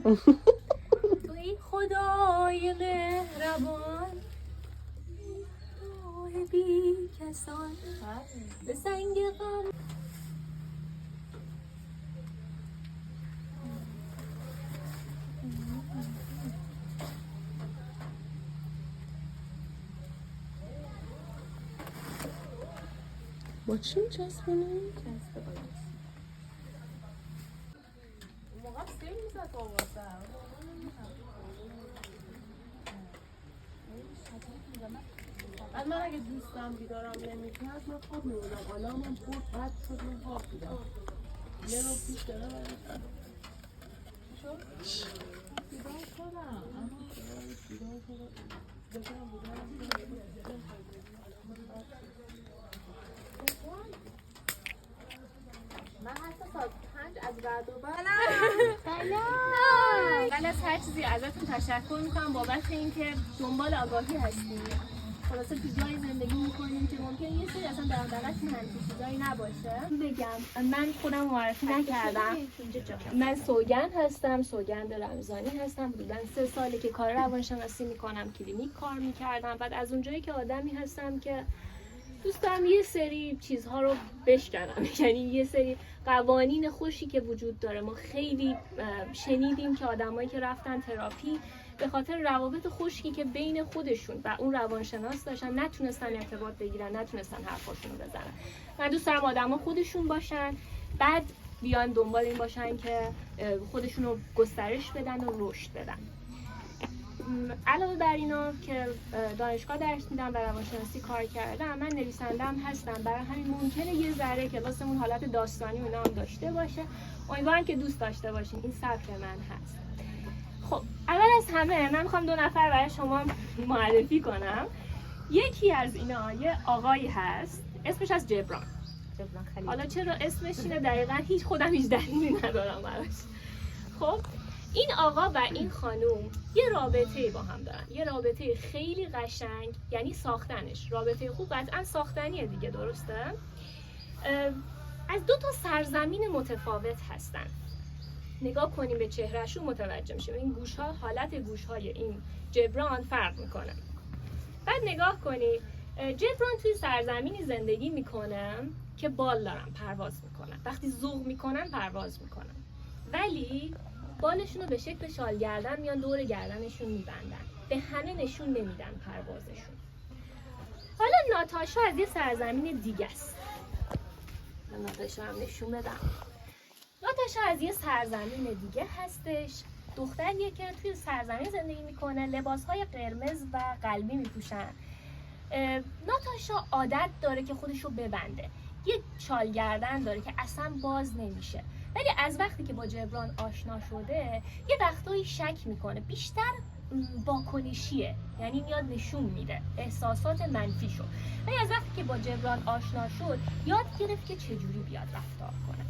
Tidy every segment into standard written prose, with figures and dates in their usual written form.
توی خدای مهربان، راه بی کسان به سنگ غم. با چی چسبونی؟ چسب باید موقع سیر میزد آوازم. من اگه دوستم بیدارم نمیکرد من خواب میبودم. آلارمم خورد بد شد من خواب بودم. یه رو پیش داره برشتم شد؟ بیدار شدم اما بیدار شدم. من حتی ساعت 5 از بعد و بعد سلام. من از هر چیزی ازتون تشکر میکنم بابت اینکه دنبال آگاهی هستیم. خلاصه تو جای زندگی میکنیم که ممکنه یه سری اصلا در دلت منفی چیزایی نباشه. بگم من خودم معرفی نکردم. من سوگند هستم، سوگند رمضانی هستم. حدوداً 3 ساله که کار روانشناسی میکنم، کلینیک کار میکردم. بعد از اونجایی که آدمی هستم که دوست دارم یه سری چیزها رو بشکنم، یعنی یه سری قوانین خوشی که وجود داره. ما خیلی شنیدیم که آدمایی که رفتن تراپی به خاطر روابط خشکی که بین خودشون و اون روانشناس داشتن نتونستن ارتباط بگیرن، نتونستن حرفاشون رو بزنن. من دوست دارم آدما خودشون باشن، بعد بیان دنبال این باشن که خودشون رو گسترش بدن و رشد بدن. علاوه بر اینا که دانشگاه درس میدم و روانشناسی کار کردم، من نویسنده‌ام هستم. برای همین ممکنه یه ذره کلاسمون حالت داستانی و اینا هم داشته باشه. امیدوارم که دوست داشته باشین. این سبک من هست. خب اول از همه من میخوام 2 نفر برای شما معرفی کنم. یکی از اینا یه آقایی هست اسمش از جبران. حالا چرا اسمش اینه دقیقاً خودم هیچ دلیلی ندارم براش. خب این آقا و این خانوم یه رابطه با هم دارن، یه رابطه خیلی قشنگ، یعنی ساختنش رابطه خوب قطعا ساختنیه دیگه، درسته؟ از 2 سرزمین متفاوت هستن. نگاه کنیم به چهرهشون متوجه میشیم این گوشها، حالت گوشهای این جبران فرق میکنه. بعد نگاه کنید جبران توی سرزمینی زندگی میکنه که بال دارن، پرواز میکنن. وقتی ذوق میکنن پرواز میکنن، ولی بالشون رو به شکل شال گردن میان دور گردنشون میبندن، به همه نشون نمیدن پروازشون. حالا ناتاشا از یه سرزمین دیگه است. من ناتاشا هم نشون بدم. ناتاشا از یه سرزمین دیگه هستش. دختریه که توی سرزمین زندگی میکنه، لباسهای قرمز و قلبی میپوشن. ناتاشا عادت داره که خودشو ببنده، یه شال گردن داره که اصلا باز نمیشه. ولی از وقتی که با جبران آشنا شده یه وقتایی شک میکنه، بیشتر واکنشیه، یعنی میاد نشون میده احساسات منفیشو. ولی از وقتی که با جبران آشنا شد یاد گرفت که چجوری بیاد رفتار کنه.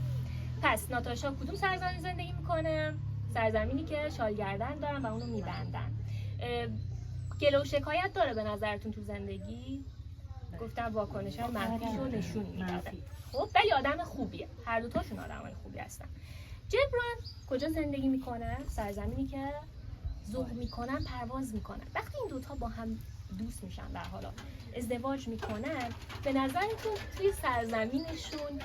پس ناتاشا کدوم سرزمین زندگی میکنه؟ سرزمینی که شال گردن دارن و اونو میبندن. گله و شکایت داره به نظرتون تو زندگی؟ گفتم واکنش‌های منفیشو نشون میده. خب ولی آدم خوبیه، هر دوتاشون آدمای خوبی هستن. جبران کجا زندگی میکنه؟ سرزمینی که ذوق میکنن، پرواز میکنن. وقتی این دوتا با هم دوست میشن، در حالا ازدواج میکنن، به نظرتون توی سرزمینشون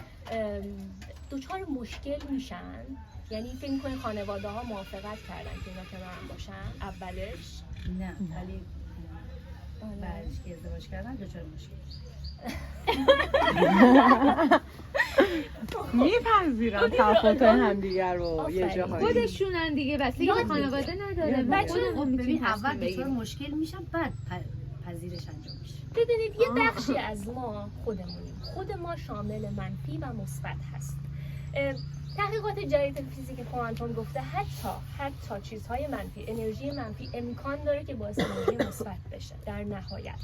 دچار مشکل میشن؟ یعنی فکر میکنه خانواده ها موافقت کردن که اینا کنار هم باشن اولش؟ نه، ولی بعدش که ازدواج کردن دچار مشکل میپذیرن تفاوت همدیگر رو یه جاهایی. خودشونن دیگه، بس دیگه خانواده نداره. ببین اول دچار مشکل میشن بعد پذیرش انجام میشه. ببینید یه بخشی از ما خودمونیم، خود ما شامل منفی و مثبت هست. تحقیقات جدید فیزیک کوانتوم گفته حتی چیزهای منفی، انرژی منفی امکان داره که باعث انرژی مثبت بشه. در نهایت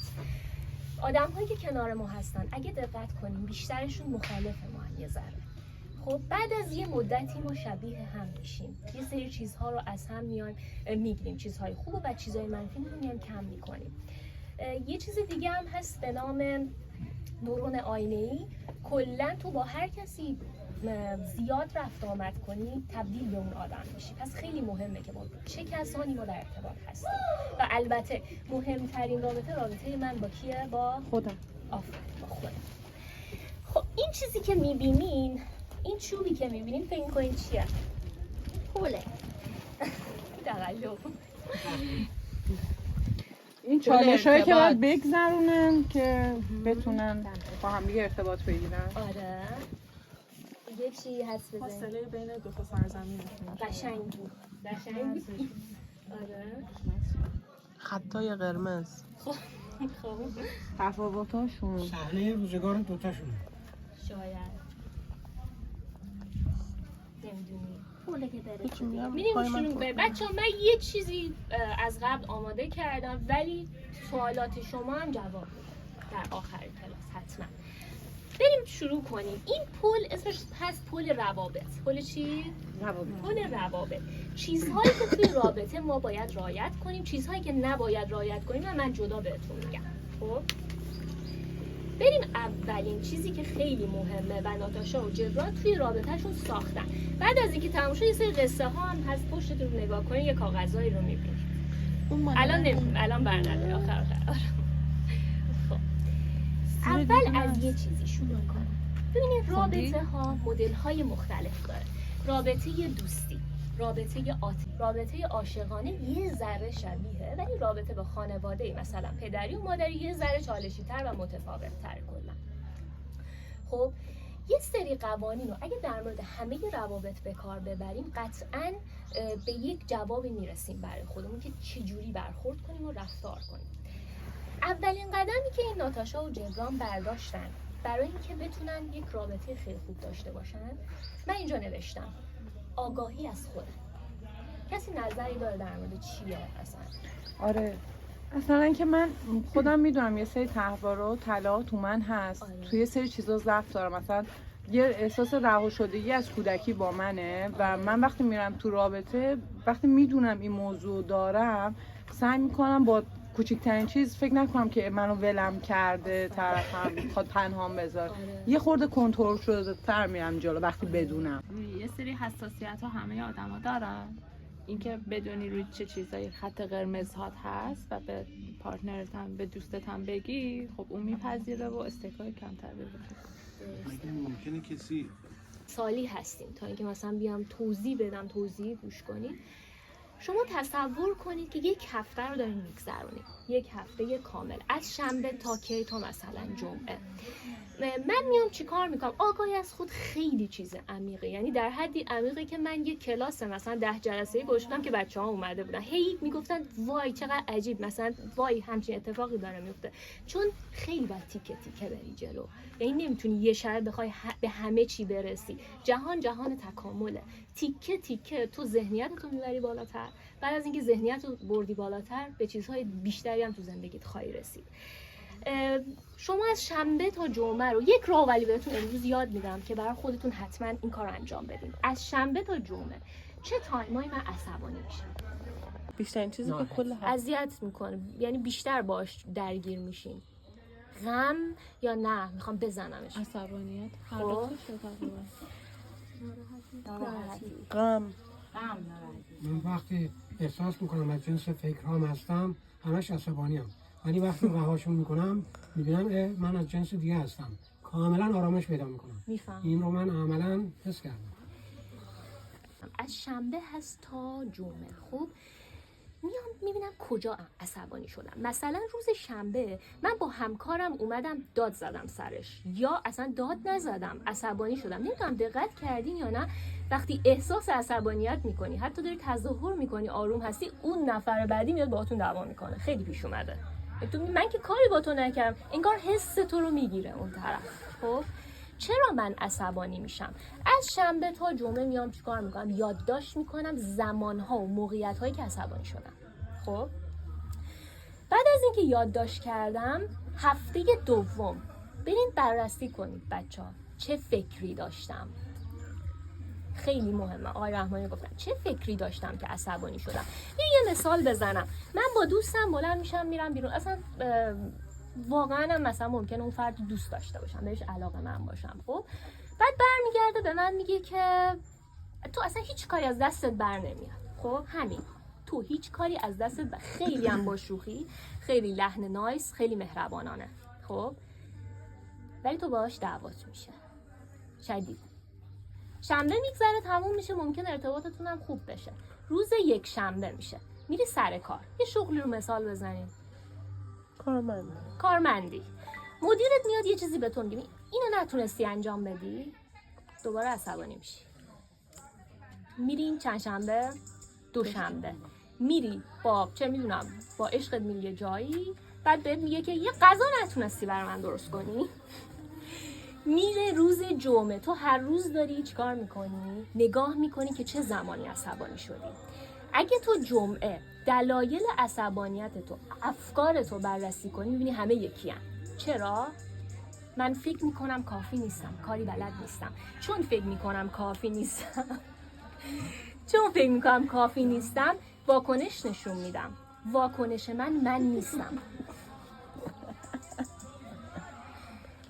آدم‌هایی که کنار ما هستن اگه دقت کنیم بیشترشون مخالف ما هم یه ذره. خب بعد از یه مدتی ما شبیه هم میشیم، یه سری چیزها رو از هم میگیریم، چیزهای خوب و چیزهای منفی میان کم میکنیم. یه چیز دیگه هم هست به نام نورون آینه‌ای. کلا تو با هر کسی زیاد رفت آمد کنی تبدیل به اون آدم میشی. پس خیلی مهمه که با چه کسانی ما در ارتباط هستیم. و البته مهمترین رابطه من با کیه؟ با خودم. آفرین، با خودم. خب این چیزی که میبینین، این چوبی که میبینین فکر کنین چیه؟ پوله. تقلب. این چالش هایی که باید بگذرونن که بتونن با هم دیگه ارتباط بگیرن. آره. یه چی هست بزنید. فاصله بین دو تا سرزمین. قشنگ بود. آره. خطای قرمز. خب. تفاوتاشون صحنه روزگار دوتاشونه. شاید. نمیدونی. پوله که داره. میگم میریم شروع کنیم. بچه‌ها من یه چیزی از قبل آماده کردم ولی سوالات شما هم جواب میدم در آخر کلاس حتما. بریم شروع کنیم. این پل اسمش هست پل روابط. پل چی؟ روابط. پل روابط. چیزهایی که توی رابطه ما باید رعایت کنیم، چیزهایی که نباید رعایت کنیم و من جدا بهتون میگم. خب بریم اولین چیزی که خیلی مهمه و ناتاشا و جبران توی رابطهشون ساختن. بعد از اینکه تموم شد یه سری قصه ها هم هست پشتتون رو نگاه کنید، یه کاغذایی رو میبینید. الان برنده آخر. خب اول از یه چیزی شروع کنم. ببینید رابطه ها مدل های مختلف داره. رابطه دوستی، رابطه عاشقانه یه ذره شبیه، ولی رابطه با خانواده مثلا پدری و مادری یه ذره چالشی تر و متفاوت تر کلا. خب یه سری قوانین رو اگه در مورد همه روابط به کار ببریم قطعاً به یک جوابی میرسیم برای خودمون که چجوری برخورد کنیم و رفتار کنیم. اولین قدمی که این ناتاشا و جبران برداشتن برای اینکه بتونن یک رابطه خیلی خوب داشته باشن، من اینجا نوشتم آگاهی از خودم. کسی نظری داره در مورد چیه اصلا؟ آره اصلا که من خودم میدونم یه سری تحوار و طلا تو من هست. آره. توی یه سری چیزا ضعف دارم. مثلا یه احساس رها شدگی از کودکی با منه و من وقتی میرم تو رابطه، وقتی میدونم این موضوع دارم، سعی میکنم با کوچکترین چیز فکر نکنم که منو ولم کرده طرفم میخواد پنهان بذاره. یه خورده کنترل شده تر میرم جلو وقتی بدونم. یه سری حساسیت ها همه آدم ها دارن. اینکه بدونی روی چه چیزایی خط قرمز هات هست و به پارتنرت هم به دوستت هم بگی، خب اون میپذیره و استکای کمتر بده. ممکنه کسی سالی هستیم تا اینکه مثلا بیام توضیح گوش کنید. شما تصور کنید که یک هفته رو دارین میگذرونید، یک هفته کامل از شنبه تا کی تا مثلا جمعه. من میام چیکار میکنم؟ آگاهی از خود خیلی چیز عمیقه، یعنی در حدی عمیقه که من یک کلاس مثلا 10 جلسه‌ای گذاشتم که بچه‌ها اومده بودن هی میگفتن وای چقدر عجیب، مثلا وای همچین اتفاقی داره میفته، چون خیلی باید تیکه تیکه بری جلو. یعنی نمیتونی یه شب بخوای به همه چی برسی. جهان تکامله. تیکه تیکه تو ذهنیتتو میبری بالاتر، بعد از اینکه ذهنیتو بردی بالاتر به چیزهای بیشتری هم تو زندگیت خواهی رسید. شما از شنبه تا جمعه رو یک راهولی بهتون امروز یاد میدم که برای خودتون حتما این کار رو انجام بدین. از شنبه تا جمعه چه تایمایی من عصبانی میشم؟ بیشترین چیزی که کل اذیت میکنه، یعنی بیشتر باش درگیر میشین. غم یا نه میخوام بزنمش؟ عصبانیت هر خب. دو تقریبا. غم. من وقتی احساس میکنم از جنس فکرهام هستم همش عصبانیم، ولی وقتی رهاشون میکنم میبینم من از جنس دیگه هستم، کاملا آرامش پیدا میکنم. میفهم. این رو من عملا حس کردم. از شنبه هست تا جمعه. خب میام میبینم کجا عصبانی شدم. مثلا روز شنبه من با همکارم اومدم داد زدم سرش، یا اصلا داد نزدم عصبانی شدم. نمیدونم دقت کردین یا نه، وقتی احساس عصبانیت میکنی حتی داری تظاهر میکنی آروم هستی، اون نفر بعدی میاد باهاتون دعوا میکنه. خیلی پیش اومده. من که کاری با تو نکردم، انگار حس تو رو میگیره اون طرف. خب چرا من عصبانی میشم؟ از شنبه تا جمعه میام چیکار میکنم؟ یادداشت میکنم زمانها و موقعیت‌هایی که عصبانی شدم. خب بعد از اینکه یادداشت کردم، هفته دوم برین بررسی کنید بچه‌ها چه فکری داشتم. خیلی مهمه. آقای رحمانی گفتن چه فکری داشتم که عصبانی شدم. یه مثال بزنم. من با دوستم بلند میشم میرم بیرون، اصلا واقعا هم مثلا ممکنه اون فرد دوست داشته باشم، بهش علاقه من باشم. خب بعد برمیگرده به من میگه که تو اصلا هیچ کاری از دستت بر نمیاد. خب همین، تو هیچ کاری از دستت خیلی هم با شوخی، خیلی لحن نایس، خیلی مهربانانه. خب ولی تو باهاش دعوات میشه شدید. شنبه میگذره تموم میشه، ممکن ارتباطتون هم خوب بشه. روز یک شنبه میشه، میری سر کار، یه شغلی رو مثال بزنیم، کارمندی، مدیرت میاد یه چیزی به تو میگه اینو نتونستی انجام بدی، دوباره عصبانی میشی. میرین چند شنبه، دوشنبه میری با چه میدونم با عشقت میری یه جایی، بعد بهت میگه که یه غذا نتونستی برای من درست کنی. میره روز جمعه، تو هر روز داری چیکار میکنی؟ نگاه میکنی که چه زمانی عصبانی شدی. اگه تو جمعه دلایل عصبانیت تو، افکار تو بررسی کنی، میبینی همه یکی هم. چرا؟ من فکر میکنم کافی نیستم، کاری بلد نیستم. چون فکر میکنم کافی نیستم، واکنش نشون میدم. واکنش من نیستم.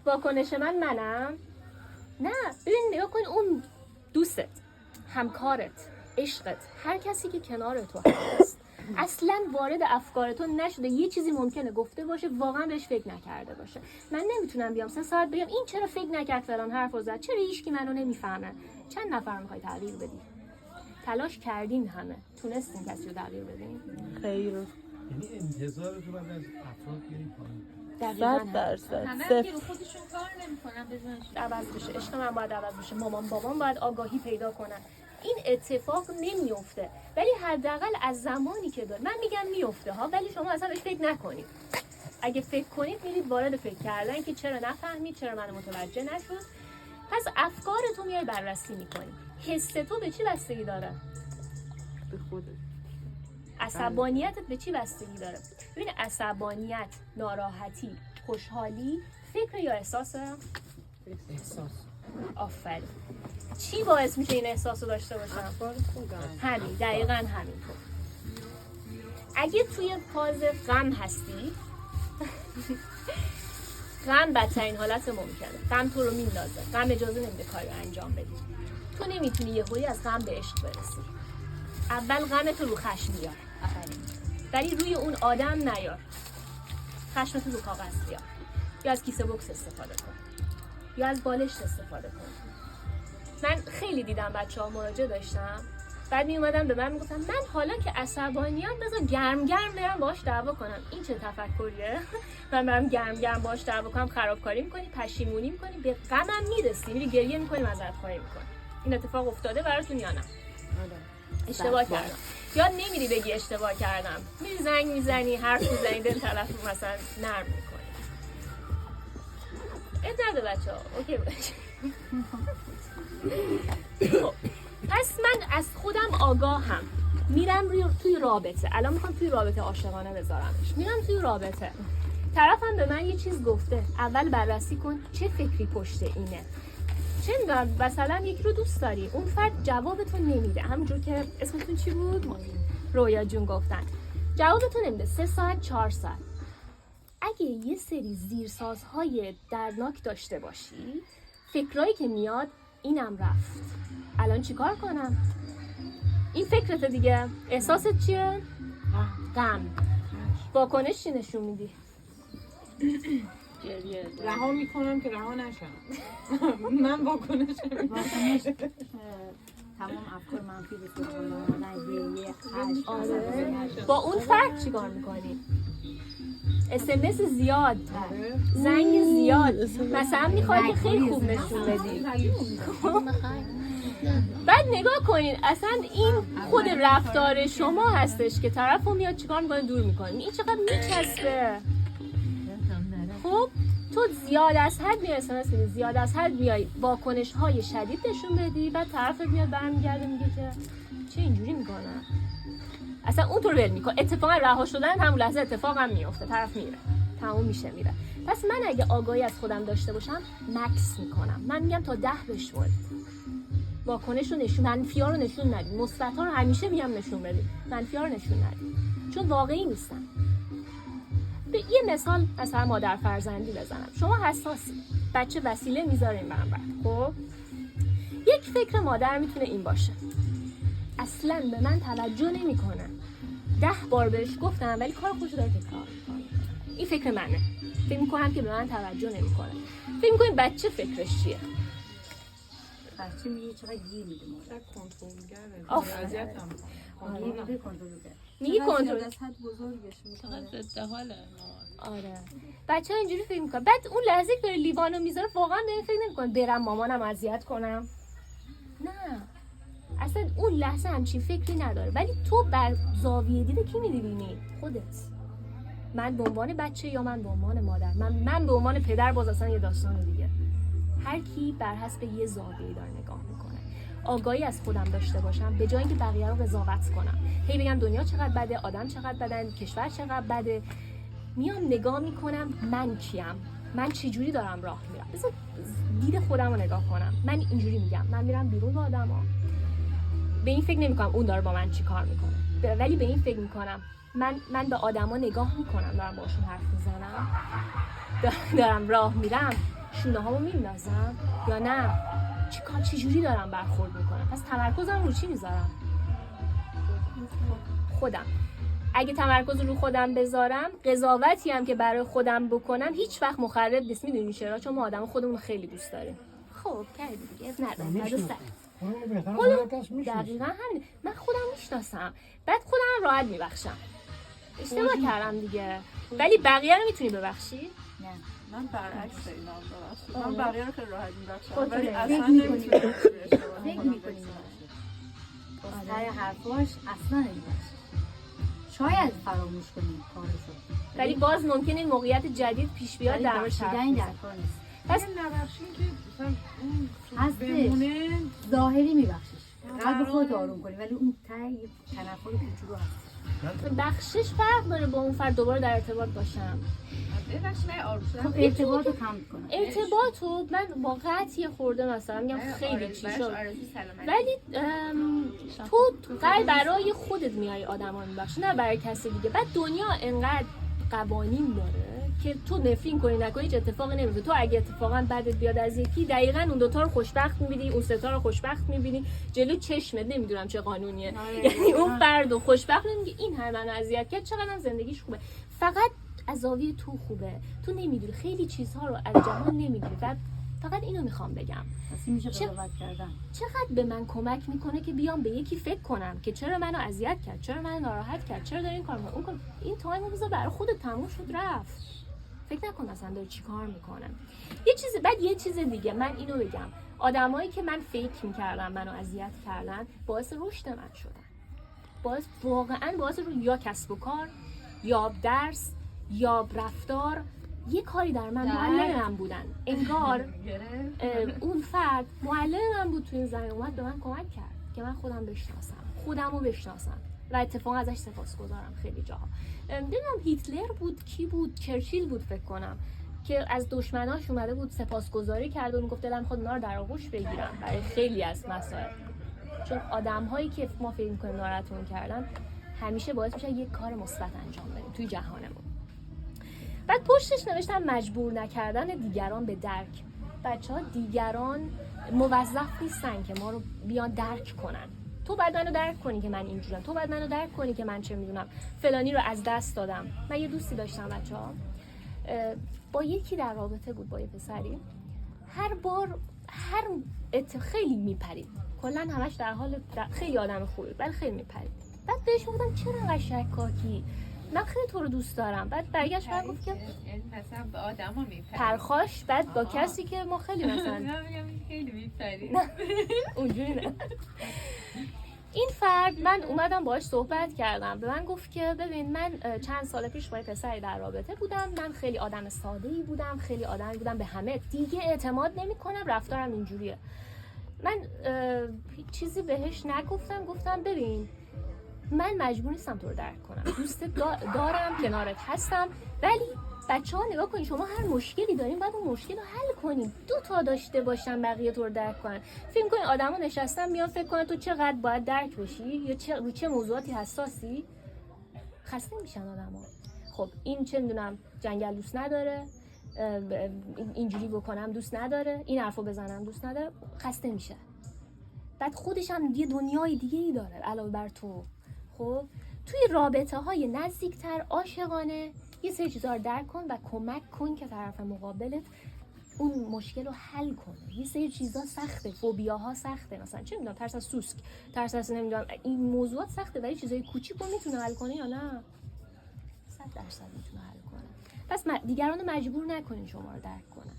واکنش منم؟ نه، ببین نگاه کن، اون دوستت، همکارت، عشقت، هر کسی که کنار تو هست اصلا وارد افکار تو نشده. یه چیزی ممکنه گفته باشه واقعا بهش فکر نکرده باشه. من نمیتونم بیام 3 ساعت بگم این چرا فکر نکرد فلان حرفو زد، چرا هیچکی منو نمیفهمه. چند نفر میخوای تغییر بدی؟ تلاش کردین همه، تونستین کسی رو تغییر بدین؟ خیر. یعنی انتظار تو بعد از افراد بیاری پایین. 100%. همه که رو خودشون کار نمی‌کنن بزنشون عوض بشه. عشق من باید عوض بشه. مامان بابام باید آگاهی پیدا کنن. این اتفاق نمیفته، ولی حداقل از زمانی که داره، من میگم میفته ها، ولی شما اصلا بهش فکر نکنید. اگه فکر کنید میرید وارد فکر کردن که چرا نفهمید، چرا من متوجه نشد. پس افکارتو میای بررسی میکنی. حس تو به چی بستگی داره؟ به خودت. عصبانیتت به چی بستگی داره؟ ببین عصبانیت، ناراحتی، خوشحالی، فکر یا احساسه؟ احساس. آفرین. چی باعث میشه این احساس رو داشته باشم؟ همین، دقیقاً همینطور. اگه توی فاز غم هستی، غم بدترین حالت ممکنه. غم تو رو میندازه. غم اجازه نمیده کاری رو انجام بدی. تو نمیتونی یهویی از غم به عشق برسی. اول غمت رو خشم بیار، ولی روی اون آدم نیار. خشمت رو کاغذ بیار، یا از کیسه بوکس استفاده کن، یا از بالشت استفاده کن. من خیلی دیدم بچه‌ها مراجعه داشتم، بعد می اومدن به من میگفتن من حالا که عصبانیام بذار گرم برم باهاش دعوا کنم. این چه تفکریه؟ من برم گرم باهاش دعوا کنم، خرابکاری می‌کنی، پشیمونی می‌کنی، به غمم میرسی، میری گریه می‌کنی، معذرت خواهی می‌کنی. این اتفاق افتاده براتون یا نه؟ اشتباه کردم. یا نمیری بگی اشتباه کردم، میری زنگ میزنی، حرف میزنی، دل طرف مثلا نرم می‌کنی. نده بچه‌ها، اوکی باشه. پس من از خودم آگاهم، میرم توی رابطه. الان میخوام توی رابطه عاشقانه بذارمش. میرم توی رابطه، طرفم به من یه چیز گفته، اول بررسی کن چه فکری پشت اینه. چه میدونم مثلا یکی رو دوست داری، اون فرد جوابتون نمیده، همونجور که اسمتون چی بود؟ رویا جون گفتن جوابتون نمیده 3 ساعت 4 ساعت. اگه یه سری زیرسازهای دردناک داشته باشی، فکرایی که میاد اینم رفت، الان چیکار کنم؟ این فکرت دیگه. احساست چیه؟ غم. واکنش چی نشون میدی؟ گریه. رها میکنم که رها نشم. من واکنش تمام افکار منفی به خودم اومدن، گریه، خشم. آره. با اون فرد چیکار میکنی؟ SMS زیاد، زنگ زیاد، مثلا میخوای که خیلی خوب نشون بدی. بعد نگاه کنین اصلا این خود رفتار شما هستش که طرف رو میاد چیکار میکنه، دور میکنه. این چقدر میچسبه. خب تو زیاد از حد میای SMS بدی، زیاد از حد میای واکنش های شدید نشون بدی، بعد طرفت میاد برمیگرده میگه که چه اینجوری میکنه، اصلا اون تو رو ول میکنه. اتفاقا رها شدن همون لحظه اتفاق هم میفته، طرف میره، تموم میشه میره. پس من اگه آگاهی از خودم داشته باشم مکس میکنم. من میگم تا 10 بشمرید، واکنش رو نشون، منفی ها رو نشون ندید، مثبت ها رو همیشه میگم نشون بدید، منفی ها رو نشون ندید، چون واقعی نیستن. به یه مثال مثلا مادر فرزندی بزنم. شما حساسی، بچه وسیله میذارین برام. خب یک فکر مادر میتونه این باشه: اصلا به من توجه نمیکنه، 10 بار بهش گفتم ولی کار خودشو داره تکرار میکنه. این فکر منه، فکر میکنم که به من توجه نمیکنه. فکر میکنین بچه فکرش چیه؟ بچه میگه چقدر گیر میده مادر. کنترلگره. آفرین. اذیتم میگه کنترل کرد. میگی کنترل. از حد بزرگش میکنه. چقدر ضد حاله. آره بچه ها اینجوری فکر میکنه. بعد اون لحظه که داره لیوانو میذاره واقعا به این فکر نمیکنه برم مامانم اذیت کنم. نه اصلا اون لحظه همچین فکری نداره. ولی تو بر زاویه دیده کی میبینی؟ خودت. من به عنوان بچه یا من به عنوان مادر، من به عنوان پدر، باز اصلا یه داستان دیگه. هر کی بر حسب یه زاویه داره نگاه میکنه. آگاهی از خودم داشته باشم به جای اینکه بقیه رو قضاوت کنم، هی بگم دنیا چقدر بده، آدم چقدر بدن، کشور چقدر بده، میام نگاه میکنم من کیم، من چجوری دارم راه میرم. بذار دید خودم رو نگاه کنم. من اینجوری میگم، من میرم بیرون با آدما، به این فکر نمیکنم اون داره با من چی کار میکنه، ولی به این فکر میکنم من به آدما نگاه میکنم، دارم باشون حرف میزنم، دارم راه میرم، شونه هامو میندازم یا نه، چجوری دارم برخورد میکنم. پس تمرکزم رو چی میذارم؟ خودم. اگه تمرکز رو خودم بذارم، قضاوتی هم که برای خودم بکنم هیچ وقت مخرب نیست. میدونی چرا؟ چون ما آدم خودمون خیلی دوست داریم. خب کردی دیگه، اب ندارم. دقیقا همین. من خودم میشناسم، بعد خودم راحت میبخشم. اشتباه کردم دیگه، ولی بقیه رو میتونی ببخشی؟ نه من برعکس اینم ببخشید. من بقیه رو خیلی راحت میبخشم خودت ولی فکر اصلا می‌کنی. نمیتونم فکر میکنیم باز تای حرفاش اصلا نمیبخشه. شاید فراموش کنیم کارشو، ولی باز ممکنه موقعیت جدید پیش بیاد ولی در موردش حرف بخشیدن در بزنیم. کار نیست. پس نبخشین که مثلا اون هستش. بمونه. ظاهری میبخشش، قلب خودت آروم کنی، ولی اون ته یه تنفر کوچولو هست. بخشش فرق داره با اون فرد دوباره در ارتباط باشم. خب ارتباط رو کم کنم. ارتباطو من با قطعی خورده مثلا میگم خیلی چی شد، ولی تو قلب برای خودت میای آدم ها میبخشی، نه برای کسی دیگه. بعد دنیا انقدر قوانین داره که تو نفرین کنی نکنی هیچ اتفاقی نمیفته. تو اگه اتفاقا بعدت بیاد از یکی، دقیقاً اون دوتا رو خوشبخت میبینی، اون سه تا رو خوشبخت میبینی جلو چشمت. نمیدونم چه قانونیه، یعنی اون فرد رو خوشبخت میبینی این هر منو اذیت کرد، چقدرم زندگیش خوبه. فقط از زاویه تو خوبه. تو نمیدونی خیلی چیزها رو از جهان نمیدونی. و فقط اینو میخوام بگم، پس میشه قضاوت کردن. چقدر به من کمک میکنه که بیام به یکی فکر کنم که چرا منو اذیت کرد، چرا منو ناراحت کرد، چرا داره این کار میکنه، اون کار. این تایم رو بذار برای خودت، تموم شد رفت. فکر نکن اصلا داره چی کار میکنه. یه چیز دیگه من اینو بگم، آدمایی که من فکر میکردم منو اذیت کردن باعث رشد من شدن. واقعا باعث یا کسب و کار، یا درس، یا رفتار. یه کاری در من معلمم بودن، انگار اون فرد معلمم بود تو این زمین، اومد به من کمک کرد که من خودم بشناسم، خودمو بشناسم و اتفاقا ازش سپاسگزارم خیلی جاها. نمیدونم هیتلر بود، کی بود، چرچیل بود فکر کنم، که از دشمناش اومده بود سپاسگزاری کرد و میگفت دلم خود اونا رو در آغوش بگیرم برای خیلی از مسائل. چون آدم‌هایی که ما فکر می‌کنیم ناراحتمون کردن همیشه باعث میشه یک کار مثبت انجام بدیم توی جهانمون. بعد پشتش نوشتم مجبور نکردن دیگران به درک. بچه‌ها دیگران موظف نیستن که ما رو بیان درک کنن. تو باید منو درک کنی که من اینجورم، تو باید منو درک کنی که من چه میدونم فلانی رو از دست دادم. من یه دوستی داشتم بچه‌ها، با یکی در رابطه بود، با یه پسری. هر بار خیلی میپرید، کلا همش در حال خیلی آدم خوبی ولی خیلی میپرید. بعد بهش گفتم چرا انقدر شکاکی، من خیلی تو رو دوست دارم. بعد برگشت من گفت که مثلا به آدما میپرید پرخاش، بعد با کسی که ما خیلی مثلا خیلی میپرید اونجوری نه. این فرد من اومدم باهاش صحبت کردم، به من گفت که ببین من چند سال پیش با یه پسری در رابطه بودم، من خیلی آدم ساده‌ای بودم، خیلی آدمی بودم به همه، دیگه اعتماد نمی‌کنم، رفتارم اینجوریه. من چیزی بهش نگفتم، گفتم ببین من مجبور نیستم تو رو درک کنم، دوست دارم، کنارت هستم، ولی بچه‌ها نگاه کنین، شما هر مشکلی دارین باید اون مشکل رو حل کنین. 2 تا داشته باشن بقیه تو رو درک کنن. فکر کنین آدما نشستن میان فکر کنن تو چقدر باید درک بشی یا رو چه موضوعاتی حساسی. خسته میشن آدما. خب این چه میدونم جنگل دوست نداره، اینجوری بکنم دوست نداره، این حرفو بزنم دوست نداره، خسته میشه. بعد خودش هم یه دنیای دیگه ای داره علاوه بر تو. خب توی رابطه های نزدیکتر عاشقانه یه سری چیزا رو درک کن و کمک کن که طرف مقابلت اون مشکل رو حل کنه. یه سری چیزا سخته، فوبیاها سخته، مثلا چه میدونم ترس از سوسک، ترس از نمیدونم این موضوعات سخته، ولی چیزای کوچیکو میتونه حل کنه یا نه؟ 100% میتونه حل کنه. پس دیگران رو مجبور نکنین شما رو درک کنن،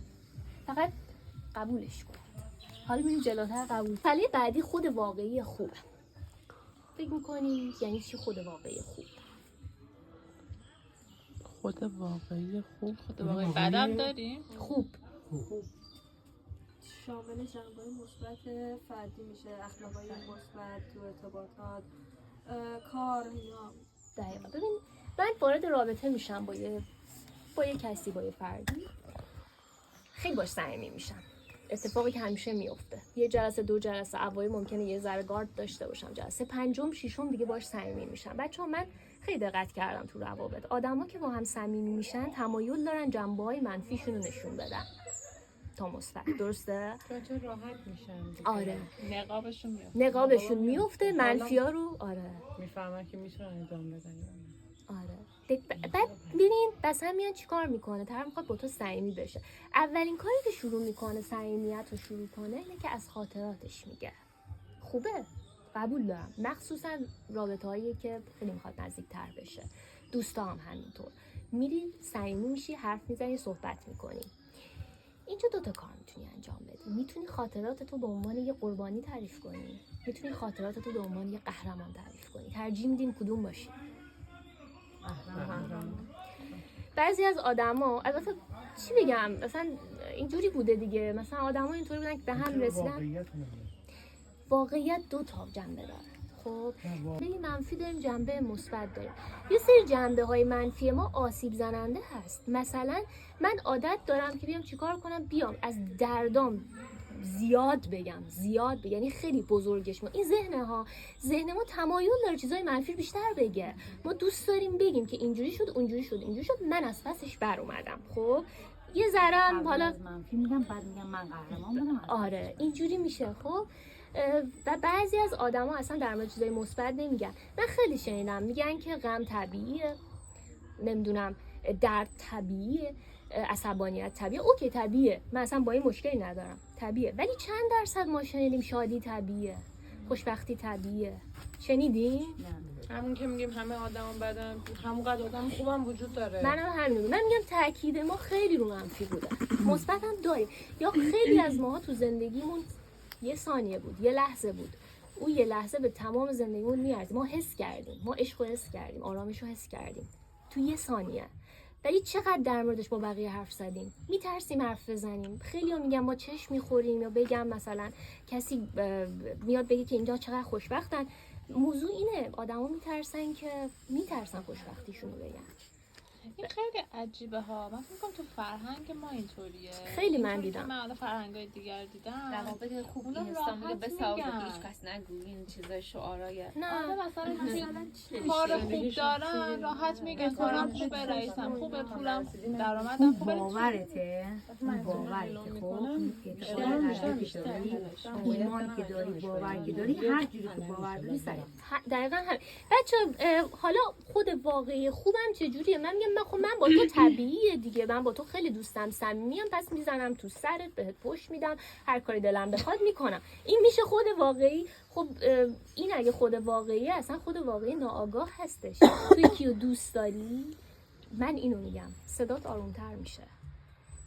فقط قبولش کنید. حالا میریم جلوتر. قبول. مسئله بعدی خود واقعی خوبه. فکر میکنین یعنی چی خود واقعی خوب؟ خود واقعی خوب، خود واقعی بدم داریم؟ خوب شامل جنبه‌های مثبت فردی میشه، اخلاقای مثبت تو ارتباطات، کار اینا. دقیقا. ببین من وارد رابطه میشم با یه کسی، با یه فردی، خیلی باش صمیمی میشم. اتفاقی که همیشه میفته، یه جلسه 2 جلسه اوایل ممکنه یه ذره گارد داشته باشم، جلسه 5م 6م دیگه باش صمیمی میشم. بچه‌ها من خیلی دقت کردم تو روابط، آدما که با هم صمیمی میشن تمایل دارن جنبه‌های منفیشون رو نشون بدن تا مثبت. درسته؟ چون راحت میشن. آره نقابشون میفته منفیا رو. آره میفهمن که میتونن ادامه بدن. آره. بعد ببین بس هم میان چیکار میکنه، طرف میخواد با تو صمیمی بشه. اولین کاری که شروع میکنه صمیمیت رو شروع کنه اینه که از خاطراتش میگه. خوبه، قبول دارم، مخصوصا رابطه هایی که خیلی میخواد نزدیکتر بشه. دوستا هم همینطور، میری صمیمی میشی، حرف میزنی، صحبت میکنی. اینجا 2 تا کار میتونی انجام بدی. میتونی خاطرات تو به عنوان یه قربانی تعریف کنی، میتونی خاطرات تو به عنوان یه قهرمان تعریف کنی. ترجیح میدین کدوم باشی؟ بعضی از آدما، البته چی بگم، مثلا اینجوری بوده دیگه، مثلا آدما اینطوری بودن که به هم رسیدن. واقعیت 2 تا جنبه داره. خب جنبه منفی داریم، جنبه مثبت داریم. یه سری جنبه های منفی ما آسیب زننده هست. مثلا من عادت دارم که بیام چیکار کنم، بیام از دردام زیاد بگم، یعنی خیلی بزرگش. ما این ذهن ما تمایل داره چیزای منفی بیشتر بگه. ما دوست داریم بگیم که اینجوری شد، اونجوری شد، اینجوری شد، من از پسش بر اومدم. خب یه ذره حالا منفی میگم، بعد میگم من قهرمان بودم. آره اینجوری میشه. خب و بعضی از آدما اصلا در مورد چیزای مثبت نمیگن. من خیلی شنیدم میگن که غم طبیعیه، نمیدونم درد طبیعیه، عصبانیت طبیعیه. اوکی طبیعیه، من اصلا با این مشکلی ندارم، طبیعیه. ولی چند درصد ما شنیدیم شادی طبیعیه، خوشبختی طبیعیه؟ شنیدین؟ همون که میگیم همه آدم بدن، همونقدر آدم خوبم وجود داره. منم همین میگم. من میگم تاکید ما خیلی رو منفی بوده، مثبت هم داریم. یا خیلی از ماها تو زندگیمون 1 ثانیه بود، 1 لحظه بود، اون 1 لحظه به تمام زندگیمون میارزه. ما حس کردیم، ما عشق رو حس کردیم، آرامش رو حس کردیم تو 1 ثانیه. ولی چقدر در موردش با بقیه حرف زدیم، میترسیم حرف بزنیم. خیلی ها میگن ما چشم میخوریم، یا بگم مثلا کسی میاد بگه که اینجا چقدر خوشبختن. موضوع اینه، آدما میترسن خوشبختیشون رو بگن. این خیلی عجیبه ها. من فکر کنم تو فرهنگ ما اینطوریه. خیلی من دیدم. من حالا فرهنگای دیگر دیدم. روابط خوب اونا این هستن میگه به راحت سواد میگن. هیچ کس نگو، این چیزای شعارای نه مثلا کار خوب دارن راحت میگن کارم خوبه، رئیسم خوبه، پولم درآمدم خوبه. باورته خب ایمان که داری، باور که داری، هر جوری که باور داری سره. دقیقاً همین. بچه حالا خود واقعی خوبم چجوریه؟ من میگم من با تو طبیعیه دیگه، من با تو خیلی دوستم، صمیمیم، پس میزنم تو سرت، بهت پشت میدم، هر کاری دلم بخواد میکنم. این میشه خود واقعی. خب این اگه خود واقعیه، اصلا خود واقعی ناآگاه هستش. توی کیو دوست داری؟ من اینو میگم، صدات آرومتر میشه،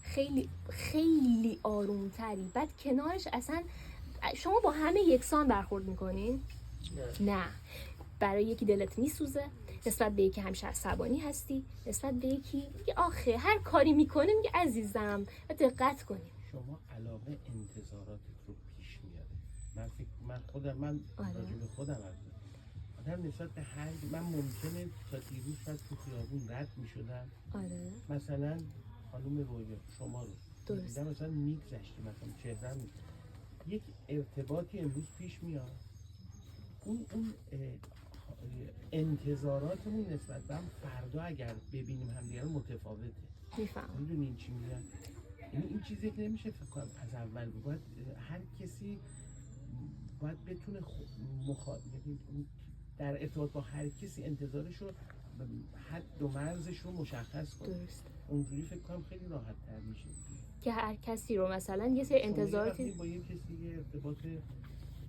خیلی خیلی آرومتری. بعد کنارش اصلا شما با همه یکسان برخورد میکنین؟ نه. برای یکی دلت میسوزه، نسبت به یکی همیشه عصبانی هستی، نسبت به یکی میگه آخه هر کاری میکنه میگه عزیزم. دقت کنیم. شما علاقه انتظاراتت رو پیش میاره. من خودم راجع به خودم آدم نسبت به هر من ممکنه تا دیروز شاید تو خیابون رد میشدم. آره. مثلا خانم رویا شما رو درست. مثلا میگذشتی، مثلا چهرم یک ارتباطی امروز پیش میاد، اون انتظاراتمون نسبت به هم فردا اگر ببینیم همدیگه رو متفاوته. میفهم. میدونین چی میگم؟ یعنی این چیزی که نمیشه فکر کنم از اول باید هر کسی باید بتونه در ارتباط با هر کسی انتظارش رو حد و مرزش رو مشخص کنه. درست. اونجوری فکر کنم خیلی راحت تر میشه که هر کسی رو مثلا یه سری انتظاراتی با یه کسی یه ارتباط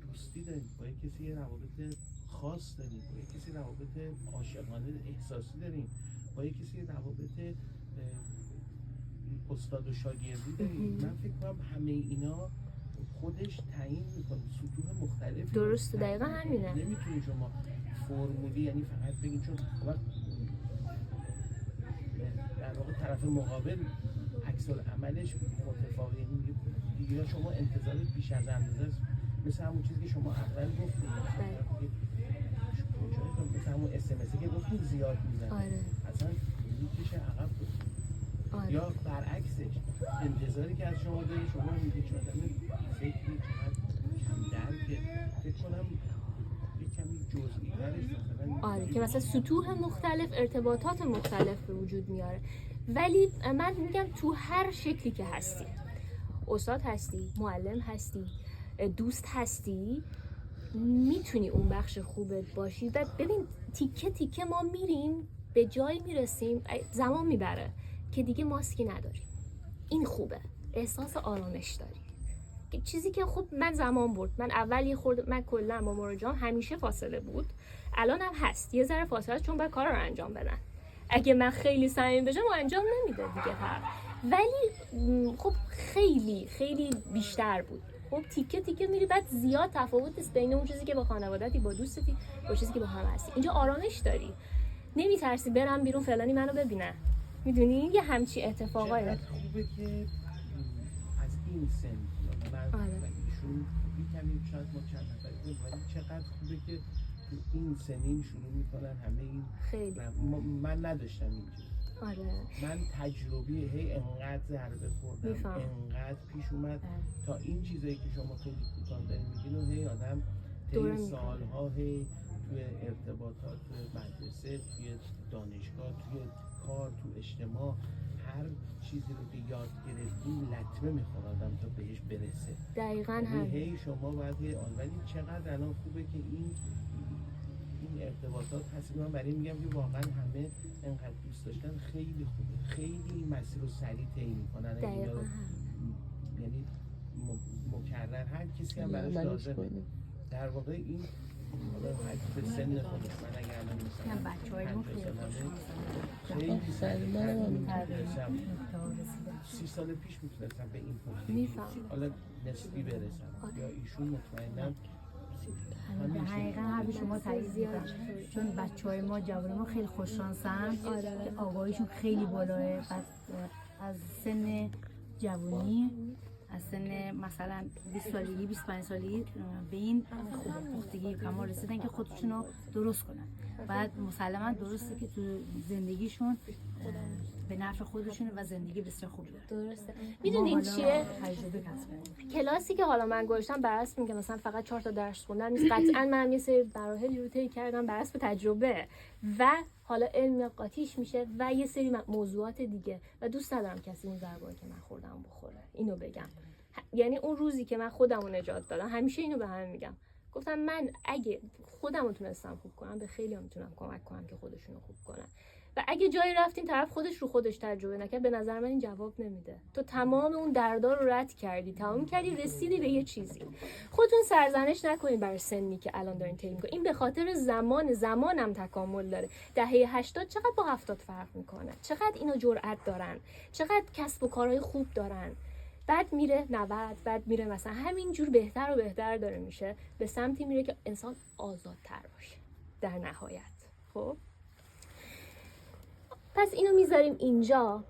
دوستی دارید، با یه کسی یه روابط خاص دارید، با یه کسی روابط عاشقانه احساسی دارید، با یه کسی روابط استاد و شاگردی دارید. من فکر کنم همه اینا خودش تعیین میکنه سطوح مختلفی. درست، دقیقا همینه. نمیتونی شما فرمولی یعنی فقط بگید چون در واقع طرف مقابل عکس العملش متفاوته. یعنی دیگه شما انتظارت بیش از اندازه است، مثل همون چیزی که شما اول گفتید، مثل همون اس‌ام‌اسی که گفتید زیاد میزنه. آره. اصلا میکشه عقب. آره. یا برعکسش انتظاری که از شما داره، شما میگید چون فکری چقدر کم درکه، فکر کنم یک کمی جزئی ترش مثلا. آره که مثلا سطوح مختلف، ارتباطات مختلف به وجود میاره. ولی من میگم تو هر شکلی که هستی، استاد هستی، معلم هستی، دوست هستی، میتونی اون بخش خوبت باشی. و ببین تیکه تیکه ما میریم به جایی میرسیم، زمان میبره که دیگه ماسکی نداریم. این خوبه، احساس آرامش داری. چیزی که خب من زمان برد. من اول یه خورده، من کلا با مراجعان همیشه فاصله بود، الان هم هست یه ذره فاصله است چون باید کار رو انجام بدن. اگه من خیلی صمیمی بشم انجام نمیده دیگه طرف. ولی خب خیلی خیلی بیشتر بود. خب تیکه تیکه میری، بعد زیاد تفاوت است بین اون چیزی که با خانواده‌تی، با دوستی، با چیزی که با هم هستی. اینجا آرامش داری، نمیترسی برم بیرون فلانی منو ببینه. میدونی یه همچی اتفاقایی. چقدر خوبه که از این سن من ایشون کمی شاید ما چند نفری بود، ولی چقدر خوبه که تو این سنین شروع میکنن همه این. خیلی من نداشتم اینجوری. آره. من تجربی انقدر ضربه خوردم، انقدر پیش اومد تا این چیزایی که شما خیلی کوتاه دارین میگین و هی آدم طی سالها هی توی ارتباطات، توی مدرسه، توی دانشگاه، توی کار، تو اجتماع، هر چیزی رو که یاد گرفتیم لطمه میخوره آدم تا بهش برسه. دقیقاً همین. هی شما باید ولی چقدر الان خوبه که این ارتباطات هست. من برای میگم که واقعا همه انقدر دوست داشتن خیلی خوبه، خیلی این مسیر رو سریع طی میکنن. دقیقاً یعنی مکرر هر کسی هم براش لازمه. در واقع این به سن خودش من اگر الان مثلا بچه‌های ما خیلی سریع میتونستم 30 سال پیش میتونستم به این پختگی حالا نسبی برسم یا ایشون مطمئنم حقیقا حرف شما تایید میکنم، چون بچه‌های ما، جوان ما خیلی خوششانسن که آگاهیشون خیلی بالاه. از سن جوانی، از سن مثلا 20 سالگی 25 سالگی به این خوبه پختگی کمال رسیدن که خودشونو درست کنن. بعد مسلما درسته که تو زندگیشون به نفع خودشون و زندگی بسیار خوبی داره. درسته. میدونین چیه؟ تجربه کسب کردن. کلاسی که حالا من گذاشتم بر اساس اینکه مثلا فقط 4 تا درس خوندم نیست. قطعاً من یه سری مراحلی رو طی کردم بر اساس تجربه و حالا علم قاطیش میشه و یه سری موضوعات دیگه و دوست ندارم کسی اون ضربه‌ای که من خوردم بخوره. اینو بگم. یعنی اون روزی که من خودم رو نجات دادم، همیشه اینو به همه میگم. گفتم من اگه خودم رو تونستم خوب کنم، به خیلی هم میتونم کمک کنم که خودشونو خوب کنن. و اگه جایی رفتین طرف خودش رو خودش تجربه نکرد، به نظر من این جواب نمیده. تو تمام اون دردا رو رد کردی، تمام کردی، رسیدی به یه چیزی. خودتون سرزنش نکنین برای سنی که الان دارین طی می‌کنین. این به خاطر زمانم تکامل داره. دهه 80 چقدر با 70 فرق میکنه. چقدر اینا جرأت دارن. چقدر کسب و کارهای خوب دارن. بعد میره 90، بعد میره مثلا همینجور بهتر و بهتر داره میشه، به سمتی میره که انسان آزادتر باشه در نهایت. خب پس اینو میذاریم اینجا.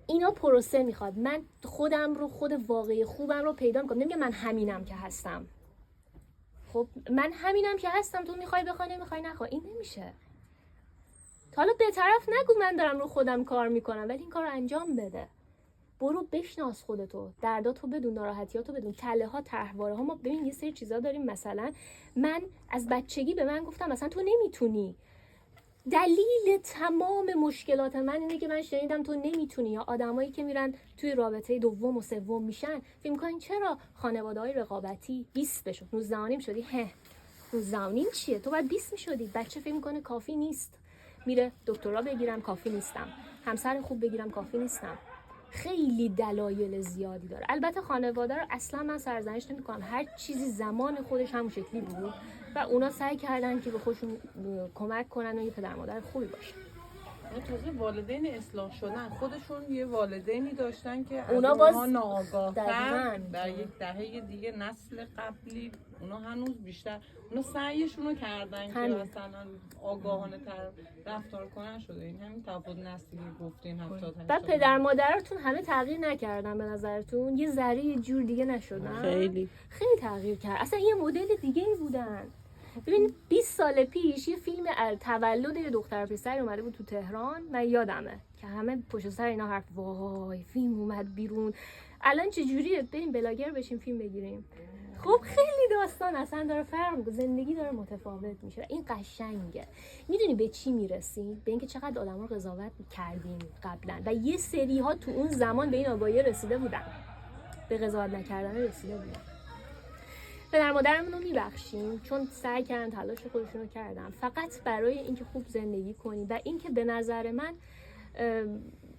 اینا پروسه میخواد. من خودم رو، خود واقعی خوبم رو پیدا میکنم. نمیگم من همینم که هستم. خب من همینم که هستم، تو میخوای بخوای نمیخوای نخوای، این نمیشه. حالا به طرف نگو من دارم رو خودم کار میکنم، ولی این کار رو انجام بده. برو بشناس خودتو، درداتو بدون، ناراحتیاتو بدون، تله ها، طرحواره ها. ما ببین یه سری چیزا داریم، مثلا من از بچگی به من گفتم مثلا تو نمیتونی. دلیل تمام مشکلات من اینه که من شنیدم تو نمیتونی. یا آدمایی که میرن توی رابطه دوم و سوم میشن فکر می‌کنن چرا خانواده‌های رقابتی 20 بشو 19 شدی، 19 چیه، تو باید 20 میشدی. بچه فکر می‌کنه کافی نیست، میره دکترا بگیرم کافی نیستم، همسر خوب بگیرم کافی نیستم. خیلی دلایل زیادی داره. البته خانواده رو اصلا من سرزنش نمی‌کنم، هر چیزی زمان خودش همون شکلی بود و اونا سعی کردن که به خودشون کمک کنن و یه پدر مادر خوبی باشن. تازه والدین اصلاح شدن خودشون یه والدینی داشتن که اونا از باز اونها ناآگاه‌تر دقیقاً. در یک دهه دیگه نسل قبلی اونا هنوز بیشتر اونا سعیشون رو کردن که مثلا آگاهانه تر رفتار کنن شده. این همین تفاوت نسلی گفتین 70 و پدر مادرتون همه تغییر نکردن به نظرتون؟ یه ذره یه جور دیگه نشدن؟ خیلی تغییر کرد. اصلا یه مدل دیگه ای بودن. ببین 20 سال پیش یه فیلم تولد یه دختر پسر اومده بود تو تهران، من یادمه که همه پشت سر اینا حرف وای فیلم اومد بیرون. الان چه جوریه؟ بریم بلاگر بشیم فیلم بگیریم. خب خیلی داستان اصلا داره فرق می‌کنه، زندگی داره متفاوت میشه. این قشنگه. میدونی به چی میرسیم؟ به اینکه چقدر آدما قضاوت کردیم قبلا و یه سری ها تو اون زمان به این آگاهی رسیده بودن، به قضاوت نکردن رسیده بودن. پدر مادرمون رو میبخشیم چون سعی کردن، تلاش خودشون رو کردن فقط برای اینکه خوب زندگی کنی و اینکه به نظر من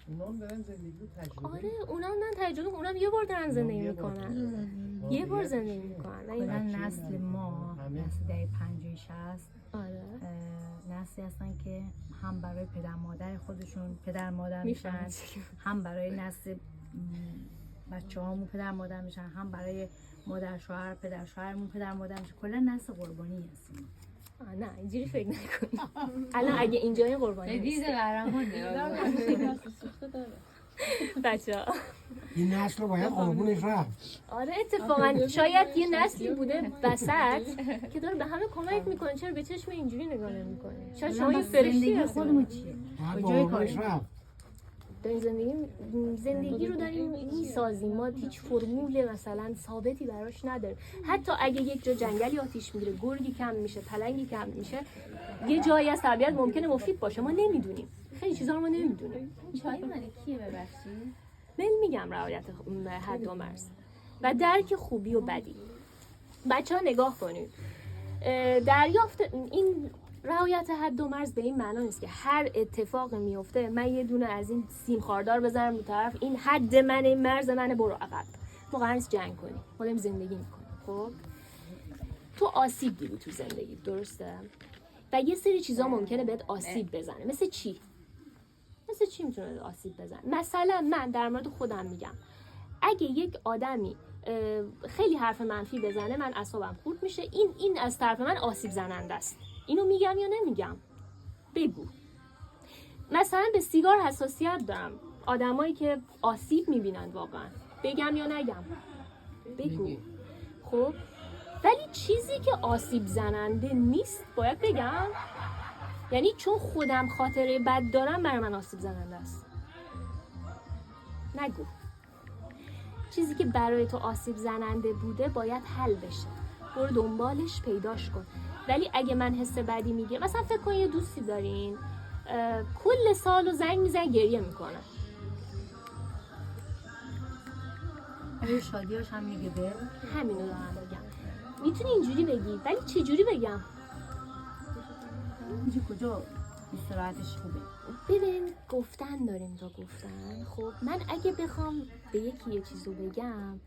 اونا هم دارن زندگی رو تجربه آره اونا هم دارن تجربه، اونا هم یه بار دارن زندگی میکنن، یه بار زندگی میکنن. کلا نسل ما نسل دهه 50 60 آره نسلی هستن که هم برای پدر مادر خودشون پدر مادر میشن، هم برای نسل بچه‌هامون پدر مادر میشن، هم برای مادر شوهر پدر شوهرمون پدر مادر میشه. کلا نسل قربانی هستیم. نه اینجوری فکر نکنی. الان اگه اینجا این قربانی دید قهرمانه بچه‌ها این نسل رو باید قربونش رفت. آره اتفاقا شاید یه نسلی بوده وسط که داره به همه کمک میکنه. چرا به چشم اینجوری نگاه نمی‌کنی؟ شاید شما یه فرشته هستی. خودمون چیه؟ باید کجای قربونش کاری؟ رفت. داریم زندگی رو داریم میسازیم. ما هیچ فرمول مثلا ثابتی براش نداریم. حتی اگه یک جا جنگلی آتیش میگیره، گرگی کم میشه، پلنگی کم میشه، یه جایی از طبیعت ممکنه مفید باشه، ما نمیدونیم. خیلی چیزا رو ما نمیدونیم. چای مالی کیه ببخشید؟ من میگم رعایت حد و مرز و درک خوبی و بدی. بچه‌ها نگاه کنید، دریافت این رعایت حد و مرز به این معنا نیست که هر اتفاقی میفته من یه دونه از این سیم خاردار بذارم رو طرف، این حد منه، این مرز منه، برو عقب. ما قراره نیست جنگ کنیم، ما داریم زندگی میکنیم. خب تو آسیب دیدی تو زندگی، درسته؟ و یه سری چیزا ممکنه بهت آسیب بزنه. مثل چی میتونه آسیب بزنه؟ مثلا من در مورد خودم میگم، اگه یک آدمی خیلی حرف منفی بزنه من اعصابم خورد میشه، این از طرف من آسیب زننده است. اینو میگم یا نمیگم؟ بگو. مثلا به سیگار حساسیت دارم، آدمایی که آسیب میبینن واقعا، بگم یا نگم؟ بگو. خب ولی چیزی که آسیب زننده نیست باید بگم؟ یعنی چون خودم خاطره بد دارم برای من آسیب زننده است؟ نگو. چیزی که برای تو آسیب زننده بوده باید حل بشه، برو دنبالش پیداش کن. ولی اگه من حس بدی میگه، مثلا فکر کن یه دوستی دارین کل سالو زنگ میزن گریه میکنه، روی شادیاش هم میگه به همینو دارم بگم. میتونی اینجوری بگی، ولی چه جوری بگم؟ اینجا کجا استراحتش خوبه؟ ببین گفتن داریم تا گفتن. خب من اگه بخوام به یکی یه چیزو بگم،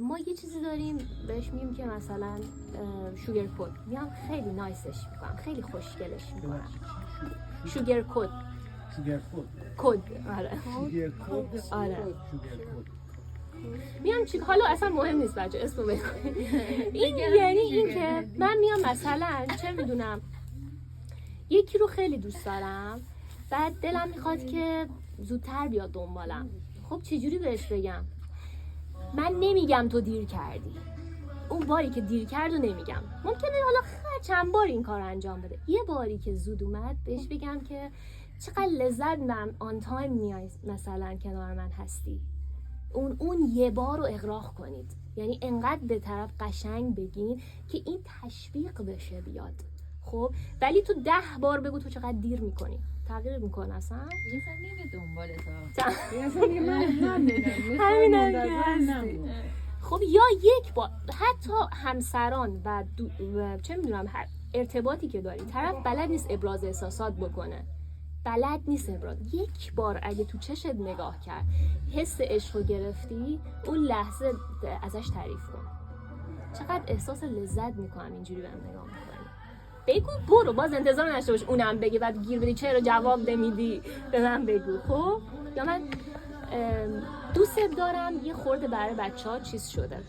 ما یه چیزی داریم بهش میگیم که مثلا شوگر کد، میام خیلی نایسش میکنم، خیلی خوشگلش میکنم. شوگر کد. کد. آره. شوگر کد. آره. شوگر کد. میام چی حالا اصلا مهم نیست بچه اسمو بگو. این یعنی این که من میام مثلا چه میدونم یکی رو خیلی دوست دارم، بعد دلم میخواد که زودتر بیاد دنبالم. خب چجوری بهش بگم؟ من نمیگم تو دیر کردی، اون باری که دیر کرد و نمیگم. ممکنه حالا چند بار این کار انجام بده، یه باری که زود اومد بهش بگم که چقدر لذت من آن تایم میای مثلا کنار من هستی، اون یه بار رو اغراق کنید، یعنی انقدر به طرف قشنگ بگین که این تشویق بشه بیاد. خب ولی تو 10 بار بگو تو چقدر دیر میکنی، تغییر میکنه اصلا. یه سن نمیه دنبال همین که هستی. خب یا یک بار حتی همسران و چه میدونم ارتباطی که داری، طرف بلد نیست ابراز احساسات بکنه، بلد نیست ابراز، یک بار اگه تو چشت نگاه کرد حس عشق رو گرفتی، اون لحظه ازش تعریف کن. چقدر احساس لذت میکنم اینجوری بهم نگاه میکنی. بگو برو، باز انتظار نداشته باش اونم بگه بعد گیر بدی چرا جواب نمیدی، به من بگو. خب یا من دوست دارم یه خورده برای بچه‌ها چیز شده،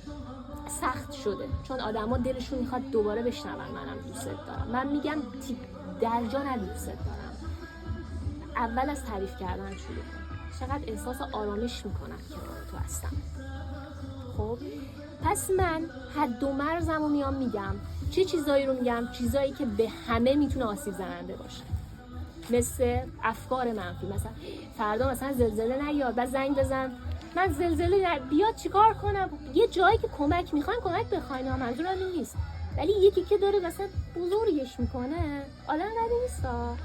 سخت شده، چون آدما دلشون میخواد دوباره بشنون منم دوست دارم. من میگم در جا دوست دارم، اول از تعریف کردن شروع کن. چقدر احساس آرامش میکنم که تو هستم. خب پس من حد و مرزمو میام میگم. چه چیزایی رو میگم؟ چیزایی که به همه میتونه آسیب زننده باشه، مثل افکار منفی. مثلا فردا مثلا زلزله نیاد، بعد زنگ بزن من زلزله بیاد چیکار کنم؟ یه جایی که کمک میخواین کمک بخواین، منظورم این نیست. ولی یکی که داره مثلا بزرگش میکنه، آدم بدی نیستا،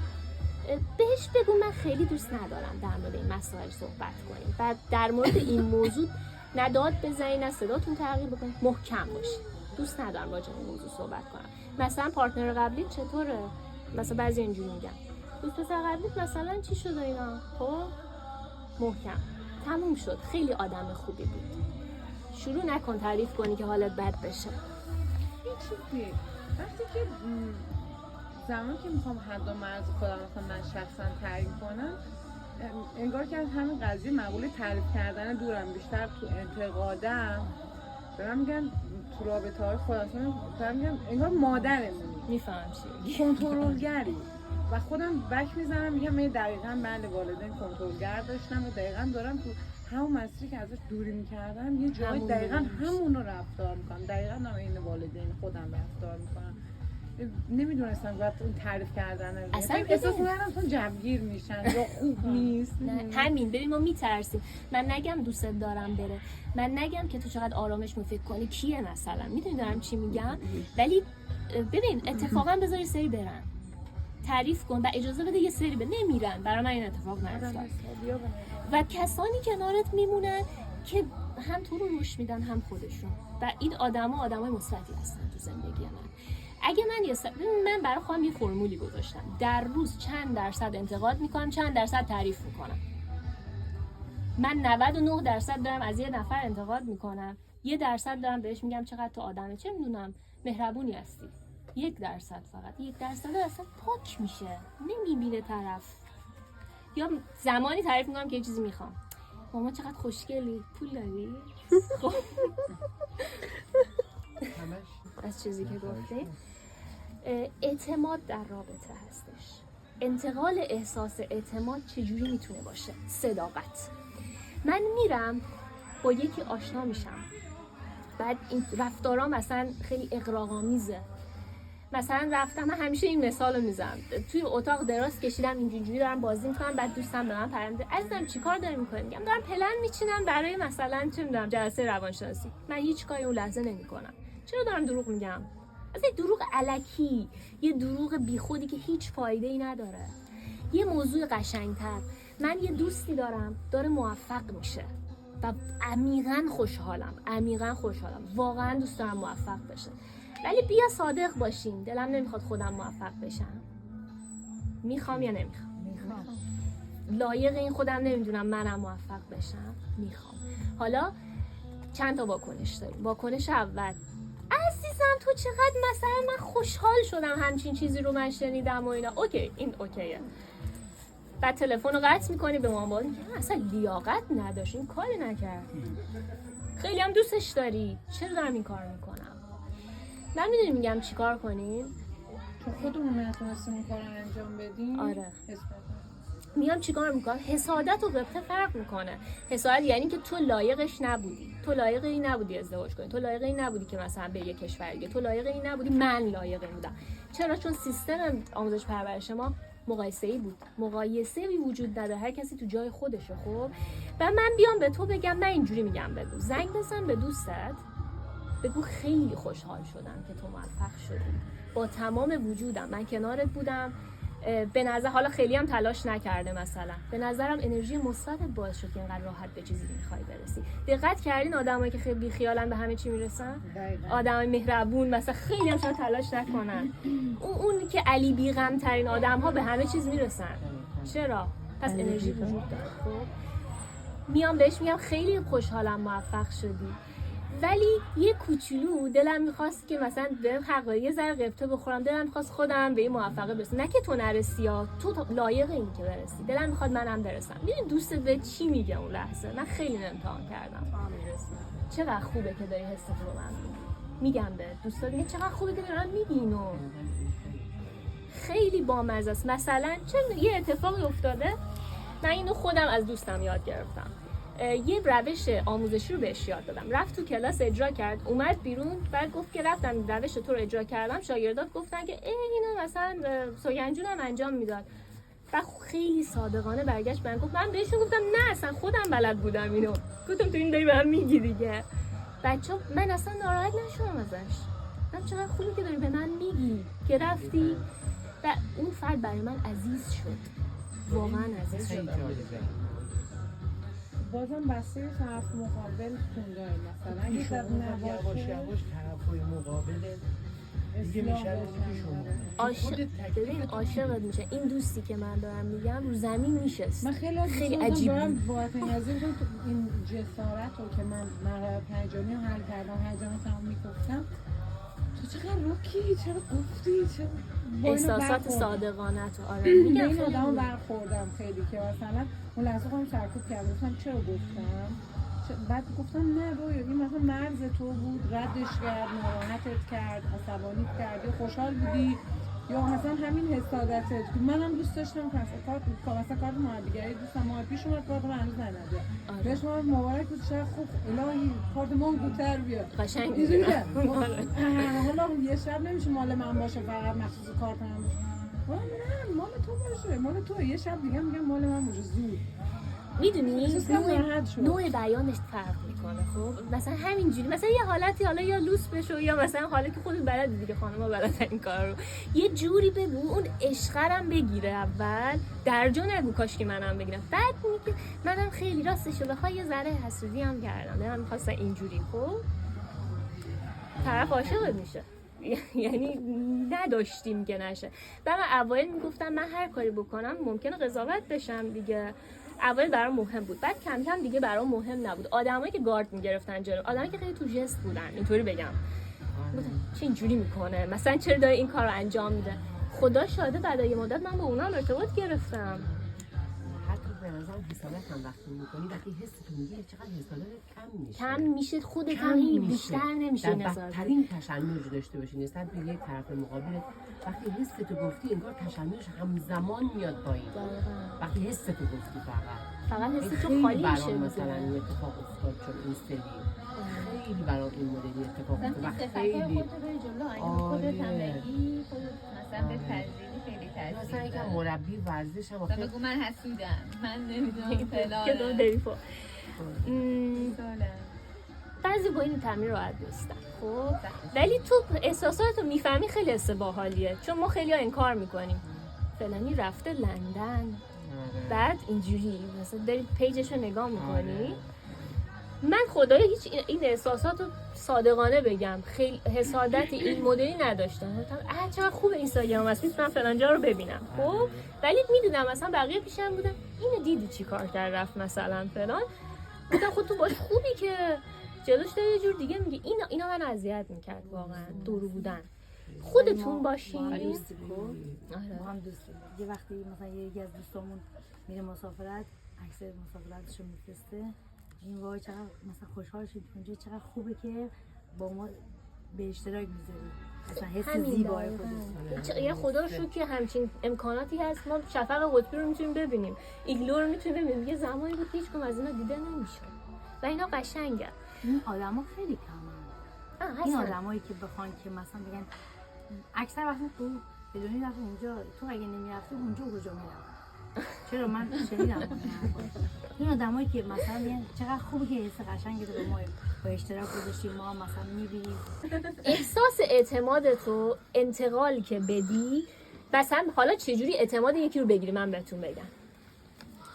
بهش بگو من خیلی دوست ندارم در مورد این مسائل صحبت کنیم، بعد در مورد این موضوع نه داد بزنید نه صداتون تغییر بکنید، محکم باشید. دوست ندارم راجع به این موضوع صحبت کنم. مثلا پارتنر قبلی چطوره؟ مثلا بعضی اینجوری میگن دوست پسر قبلیت مثلا چی شده اینا؟ خب محکم، تموم شد، خیلی آدم خوبی بود. شروع نکن تعریف کنی که حالت بد بشه. این چیزی وقتی که زمان که میخوام حد و مرز خودم مثلا من شخصا تعریف کنم، انگار که از همین قضیه مقوله تعریف کردن دورم، بیشتر تو انتقادم به من میگن تو رابطه های خودم میگم انگار مادرمونی، میفهم چی کنترلگری، و خودم بک میزنم میگم من دقیقاً بله والدین کنترلگر داشتم و دقیقاً دارم تو همون مسیری که ازش دوری میکردم یه جایی دقیقاً همون رو رفتار میکنم، دقیقاً هم این والدین خودم رفتار میکنم. نمیدونستم باید اون تعریف کردن اصلا احساس می‌کردم چون جوگیر میشن یا خوب نیست. همین ببین ما میترسیم. من نگم دوست دارم بره، من نگم که تو چقدر آرامش فکر کنی کیه مثلا، میدونی دارم چی میگم، ولی ببین اتفاقا بذار یه سری برن، تعریف کن و اجازه بده یه سری نمیرن. برای من این اتفاق نیفتاد و کسانی کنارت میمونن که هم تو رو روش میدن هم خودشون، و این آدمای مثبتی هستن تو زندگی من. اگه من برای خودم یه فرمولی گذاشتم، در روز چند درصد انتقاد میکنم، چند درصد تعریف میکنم. من 99% دارم از یه نفر انتقاد میکنم، 1% دارم بهش میگم چقدر تو آدمه، چه میدونم مهربونی هستی. 1% فقط 1% اصلا پاک میشه، نمیبینه طرف. یا زمانی تعریف میکنم که یه چیزی میخوام، ماما چقدر خوشگلی، پول داری؟ خب از چیزی که گفتی اعتماد در رابطه هستش. انتقال احساس اعتماد چجوری میتونه باشه؟ صداقت. من میرم با یکی آشنا میشم، بعد این رفتارا مثلا خیلی اغراق‌آمیزه، مثلا رفتم، من همیشه این مثال رو میزنم، توی اتاق دراز کشیدم اینجوری دارم بازی میکنم، بعد دوستم به من پیام میده عزیزم چیکار داری میکنی؟ میگم دارم پلن میچینم برای مثلا چه میدونم جلسه روانشناسی. من هیچ کاری اون لحظه نمیکنم. چرا دارم دروغ میگم؟ از این دروغ الکی، یه دروغ بیخودی که هیچ فایده ای نداره. یه موضوع قشنگتر، من یه دوستی دارم داره موفق میشه و عمیقاً خوشحالم، واقعا دوست دارم موفق بشه، ولی بیا صادق باشیم، دلم نمیخواد خودم موفق بشم. میخوام یا نمیخوام؟ میخوام. لایق این خودم نمیدونم منم موفق بشم؟ میخوام. حالا چند تا واکنش داریم. واکنش اول، عزیزم تو چقدر مثلا من خوشحال شدم همچین چیزی رو من شنیدم و اینا. اوکی، این اوکیه. بعد تلفن رو قطع میکنی به مامان میگه اصلا لیاقت نداشت، این کاری نکرد، خیلی هم دوستش داری، چرا دارم این کار میکنم؟ من میدونی میگم چی کار کنیم؟ چون خودمون نتونستیم این کار رو انجام بدیم. آره میام چیکار میکنم؟ حسادت و غبطه فرق میکنه. حسادت یعنی که تو لایقش نبودی، تو لایق این نبودی ازدواج کنی، تو لایق این نبودی که مثلا به یک کشور دیگه، تو لایق این نبودی، من لایق این بودم. چرا؟ چون سیستم آموزش پرورش ما مقایسه‌ای بود. مقایسه‌ای وجود نداره، هر کسی تو جای خودشه. خب و من بیام به تو بگم، من اینجوری میگم بگو زنگ بزن به دوستت بگو خیلی خوشحال شدم که تو موفق شدی، با تمام وجودم من کنارت بودم، به نظر حالا خیلی هم تلاش نکرده مثلا، به نظرم انرژی مثبتت باعث شد که اینقدر راحت به چیزی که می‌خوای برسی. دقت کردین آدمایی که خیلی بی‌خیالن به همه چی میرسن؟ آدمای مهربون مثلا خیلی هم شاید تلاش نکنن. اون که علی بی‌غم ترین آدم‌ها به همه چیز میرسن. چرا؟ پس انرژی وجود داره. خب میام بهش میگم خیلی خوشحالم موفق شدی، ولی یه کوچولو دلم میخواست که مثلا برم حقا یه ذره قبطه بخورم، دلم میخواست خودم به این موفقه برسم، نه که تو نرسی یا تو لایق این که برسی، دلم میخواد منم برسم. میدونی دوستت به چی میگه اون لحظه؟ من خیلی امتحان کردم. چقدر خوبه که داری حست رو من میگم به دوستات، میگه چقدر خوبه که دارم میگی اینو، خیلی بامزه است. مثلا چون یه اتفاقی افتاده، من اینو خودم از دوستم یاد گرفتم. یه روش آموزشی رو بهش یاد دادم، رفت تو کلاس اجرا کرد، اومد بیرون، بعد گفت که رفتم روش تو رو اجرا کردم، شاگردات گفتن که اینو مثلا سوگنجونم انجام میداد. و خیلی صادقانه برگشت بهم گفت، من بهشون گفتم نه اصلا خودم بلد بودم اینو. گفتم تو این داری به من میگی دیگه. بچه‌ها من اصلا ناراحت نشدم ازش، من چقدر خوبه که داری به من میگی که رفتی. و اون فرد برای من عزیز شد، واقعا عزیز شد. بازم بسته طرف مقابل خوندای مثلا اگه شما هم یواش یواش طرفای مقابل دیگه میشن ببین عاشقت میشه. این دوستی که من دارم میگم رو زمین میشست. من خیلی عجیب دارم باید از این جسارت رو که من مهارت هیجانی رو حل کردم، هیجاناتم میگفتم تو چقدر روکی، چرا گفتی، چرا احساسات صادقانه تو. آره میگم میگم این آدمو برخوردم خیلی که مثلا اون لحظه خودم سرکوب کردم، گفتم چرا گفتم، بعد گفتم نه رویا این مثلا مرز تو بود، ردش کرد، ناراحتت کرد، عصبانیت کرد، یا خوشحال بودی یا مثلا همین حسادتت. منم دوست داشتم که مثلا کارت مهربیگری دوستم ماه پیش اومد، کارت من هنوز نداده بهش من مبارک بود، چقدر خوب الهی کارت من بوتر بیاد قشنگ اینجوری حالا یه شب نمیشه مال من باشه فقط مخصوص کارت من باشه، نه مال تو باشه، مال تو. یه شب دیگه میگم مال من باشه. زود میدونی نوع بیانش فرق میکنه. خب مثلا همینجوری مثلا یه حالتی حالا یا لوس بشو یا مثلا حالا که خودت بلدی دیگه، خانم‌ها بلدن این کار رو، یه جوری بگو اون عشقرم بگیره اول، درجا نگو کاش که منم بگیرم، بعد میگه منم خیلی راستشو بخوای یه ذره حسودی هم کردم، من می‌خواستم اینجوری. خب طرف عاشقت میشه. یعنی نداشتیم که نشه. و من اوایل میگفتم من هر کاری بکنم ممکنه قضاوت بشم دیگه، اول برام مهم بود، بعد کم کم دیگه برام مهم نبود. آدمایی که گارد میگرفتن جلو، آدمایی که خیلی تو جست بودن، اینطوری بگم چه اینجوری میکنه، مثلا چرا داره این کارو انجام میده، خدا شاهده بعد از یه مدت من با اونا ارتباط گرفتم. به نظرم حسادت هم وقتی میکنی، وقتی حستون میگیره چقدر حسادت کم میشه خودت هم بیشتر نمیشه در نظر بدترین تشنج داشته باشی نسبت به یک طرف مقابل. وقتی حستو گفتی انگار تشنج همزمان میاد پایین. وقتی حستو گفتی فقط حس تو خیلی خالی میشه. برام مثلا این اتفاق افتاد چون این سری خیلی برام این مدلی اتفاق افتاد و خیلی خودت هم بگی، مثلا به تزیینی خیلی تاثیر داره. مثلا یکم مربی ورزش هم بگو من حسودم، من نمیدونم فلانم. بعضی با این تمرین راحت نیستن. خب ولی تو احساساتو میفهمی، خیلی حس باحالیه، چون ما خیلی ها انکار میکنیم. فلانی رفته لندن، بعد اینجوری مثلا داری پیجش رو نگاه میکنی. من خدای هیچ این احساساتو صادقانه بگم خیلی حسادت این مدلی نداشتم. گفتم چقدر خوبه اینستاگرام هست، میتونم فلان جا رو ببینم. خب ولی میدونم مثلا بقیه پیشم بودن، اینو دیدی چی کار کرد رفت مثلا فلان. گفتم خود تو باش خوبی که جلوش داری یه جور دیگه میگی. اینا من اذیت میکرد واقعا. دور بودن خودتون باشین. ما هم دوستیم. یه وقتی مثلا یکی از دوستامون میره مسافرت، عکس مسافرتشو میفرسته، این وای چقدر مثلا خوشحال شد اونجا، چقدر خوبه که با ما به اشتراک میذاری. مثلا حس زیبای خودت. یه خدا رو شکر که همچین امکاناتی هست. ما شفق قطبی رو میتونیم ببینیم، ایگلو رو میتونیم ببینیم. یه زمانی بود هیچ کدوم از اینا دیده نمیشد و اینا قشنگه. این آدما خیلی کمن. این آدمایی که بخوان که مثلا بگن، اکثر وقت تو بدونی رفت اونجا، تو اگه نمیرفتی اونجا کجا میرفت؟ چرا من شنیدم این آدمایی که مثلا میگن چقدر خوبه که حس قشنگی رو ما با اشتراک گذاشتیم، ما مثلا میبینیم. احساس اعتمادت رو انتقال که بدی، مثلا حالا چجوری اعتماد یکی رو بگیری من بهتون بگم.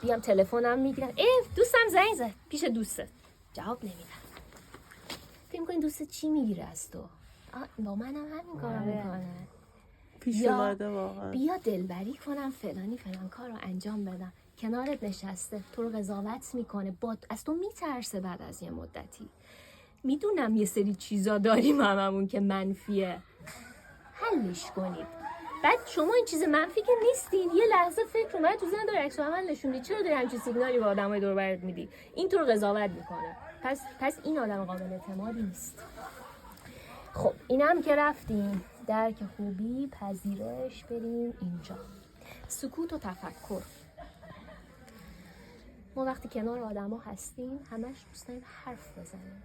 بیام تلفنم میگیرم، دوستم زنگ زد، پیش دوستت جواب نمیدم. فکر می‌کنی دوستت چی میگیره از تو؟ با منم همین کارو میکنه. پیش اومده واقعا. بیا دلبری کنم فلانی فلان کار رو انجام بدم. کنارت نشسته، تو رو قضاوت میکنه، از تو میترسه. بعد از یه مدتی میدونم یه سری چیزا داریم هممون که منفیه، حلش کنید. بعد شما این چیز منفی که نیستین، یه لحظه فکر اومد تو ذهن داره عکس العمل نشون میدی، چرا داری همچین سیگنالی به آدمای دور و برت میدی؟ این تو رو قضاوت میکنه. پس این آدم قابل اعتمادی نیست. خب اینم که رفتیم درک خوبی، پذیرش، بریم اینجا سکوت و تفکر. ما وقتی کنار آدم ها هستیم همش دوست داریم حرف بزنیم.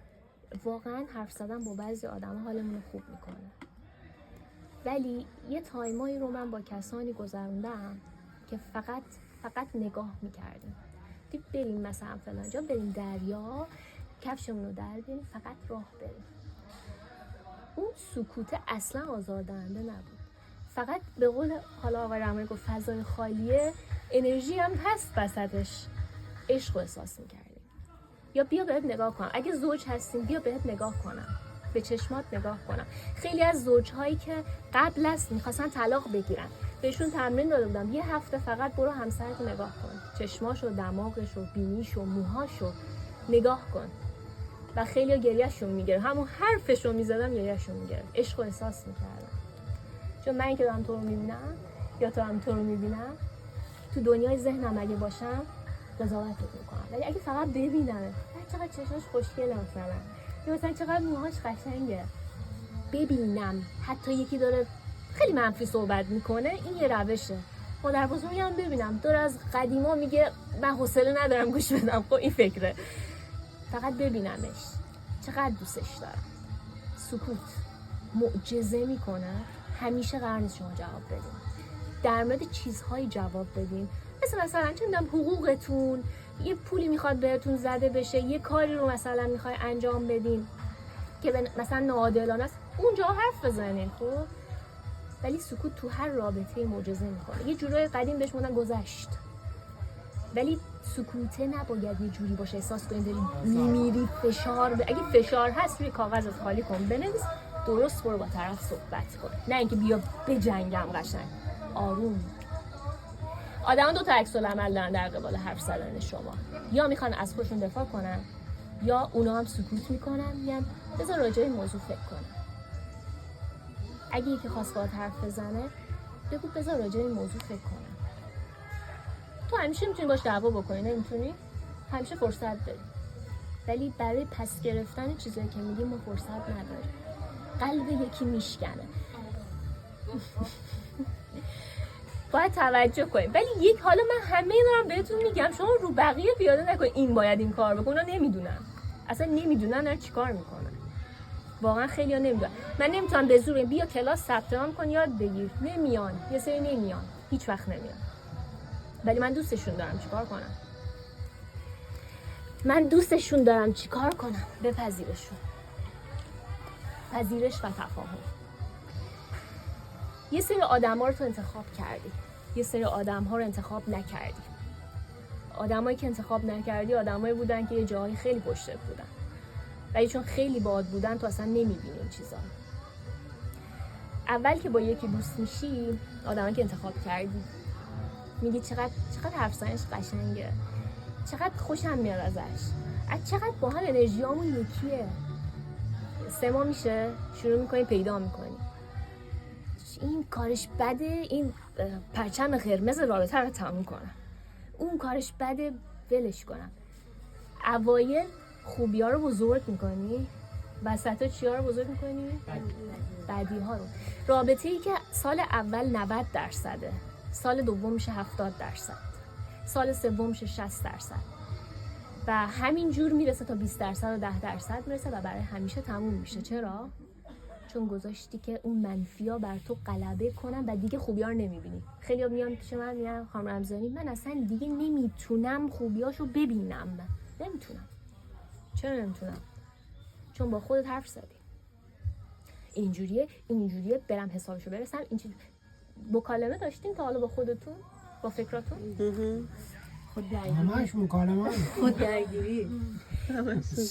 واقعا حرف زدن با بعضی آدم ها حالمون رو خوب میکنه. ولی یه تایمایی رو من با کسانی گذروندم که فقط نگاه میکردیم. بریم مثلا فلان جا، بریم دریا، کفشمون رو در بیاریم، فقط راه بریم. اون سکوت اصلا آزاردهنده نبود. فقط به قول حالا آقای رحمانی گفت فضای خالیه، انرژی هم هست وسطش. عشق رو احساس میکردیم. یا بیا بهت نگاه کنم، اگه زوج هستیم بیا بهت نگاه کنم، به چشمات نگاه کنم. خیلی از زوجهایی که قبل از میخواستن طلاق بگیرن بهشون تمرین داده بودم یه هفته فقط برو همسرت رو نگاه کن، چشماشو، دماغشو، بینیشو، موهاشو نگاه کن. و خیلی گریهشون میگیره، همون حرفشو میزدم گریهشون میگیره. عشق رو احساس میکردم. چون من که دارم تو رو میبینم یا تو هم تو رو میبینم، تو دنیای ذهنم اگه باشم قضاوتت میکنم. ولی اگه فقط ببینم چقدر چشماش خوشگله مثلا، یا مثلا چقدر موهاش قشنگه، ببینم. حتی یکی داره خیلی منفی صحبت میکنه، این یه روشه. مادر بزرگی هم ببینم داره از قدیما میگه من حوصله ندارم گوش بدم، خب این فکره. فقط ببینمش چقدر دوستش دارم. سکوت معجزه میکنه. همیشه قرار نیست شما جواب بدین، در مورد چیزهایی جواب بدین، مثلا چه میدونم حقوقتون، یه پولی میخواد بهتون زده بشه، یه کاری رو مثلا میخوای انجام بدین که مثلا ناعادلانه است، اونجا حرف بزنین. خب ولی سکوت تو هر رابطه معجزه میکنه. یه جورای قدیم بهش میگن گذشت، ولی سکوته نباید یه جوری باشه احساس کنید داری میمیری. اگه فشار هست روی کاغذ خالی کن، بنویس، درست برو با طرف صحبت کن، نه اینکه بیا بجنگم. قشنگ آروم. آدما دو تا عکس العمل دارن در قبال حرف زدن شما، یا میخوان از خودشون دفاع کنن یا اونا هم سکوت میکنن، میگن بذار راجع به این موضوع فکر کنم. اگه یکی خواست باهات حرف بزنه بگو بذار راجع به این موضوع فکر کنم. تو همیشه میتونی باش دعوا بکنی، نمیتونی، همیشه فرصت داری. ولی برای پس گرفتن چیزایی که میگیم ما فرصت نداریم. قلب یکی میشکنه. باید توجه کنیم. ولی حالا من همه دارم بهتون میگم، شما رو بقیه پیاده نکنید این باید این کار بکنه. نمیدونن، اصلا نمیدونن چیکار میکنن. واقعا خیلی‌ها نمیدونن. من نمیتونم به زور بیا کلاس ثبت نام کن یاد بگیر، نمیان. یه سری نمیان، هیچ وقت نمیان. ولی من دوستشون دارم، چیکار کنم؟ بپذیرشون. پذیرش و تفاهم. یه سری آدم‌ها رو تو انتخاب کردی، یه سری آدم‌ها رو انتخاب نکردی. آدمایی که انتخاب نکردی آدمایی بودن که یه جایی خیلی پشتت بودن، ولی چون خیلی باد بودن تو اصلا نمی‌بینی این چیزا. اول که با یکی دوست میشی، آدمایی که انتخاب کردی، میگی چقدر حرف زدنش قشنگه، چقدر خوشم میاد ازش، چقدر با هم انرژیامون یکیه. 3 ماه میشه شروع میکنی پیدا میکنی این کارش بده، این پرچم قرمز رابطه رو تموم کنم، اون کارش بده ولش کنم. اوایل خوبی ها رو بزرگ میکنی، وسط ها چی ها رو بزرگ میکنی؟ بدی ها رو. رابطه ای که سال اول 90%، سال دوم میشه 70%، سال سوم میشه 60%، و همین جور میرسه تا 20% و 10% میرسه و برای همیشه تموم میشه. چرا؟ چون گذاشتی که اون منفیا بر تو غلبه کنن و دیگه خوبی‌ها رو نمی‌بینی. خیلی‌ها میان پیش من میگن خانم رمضانی من اصلا دیگه نمیتونم خوبیاشو ببینم. نمیتونم. چرا نمیتونم؟ چون با خودت حرف زدی. اینجوریه برم حسابشو برسم. این چیز مکالمه داشتین تا حالا با خودتون؟ با فکراتون؟ همش مکالمه. خود درگیری.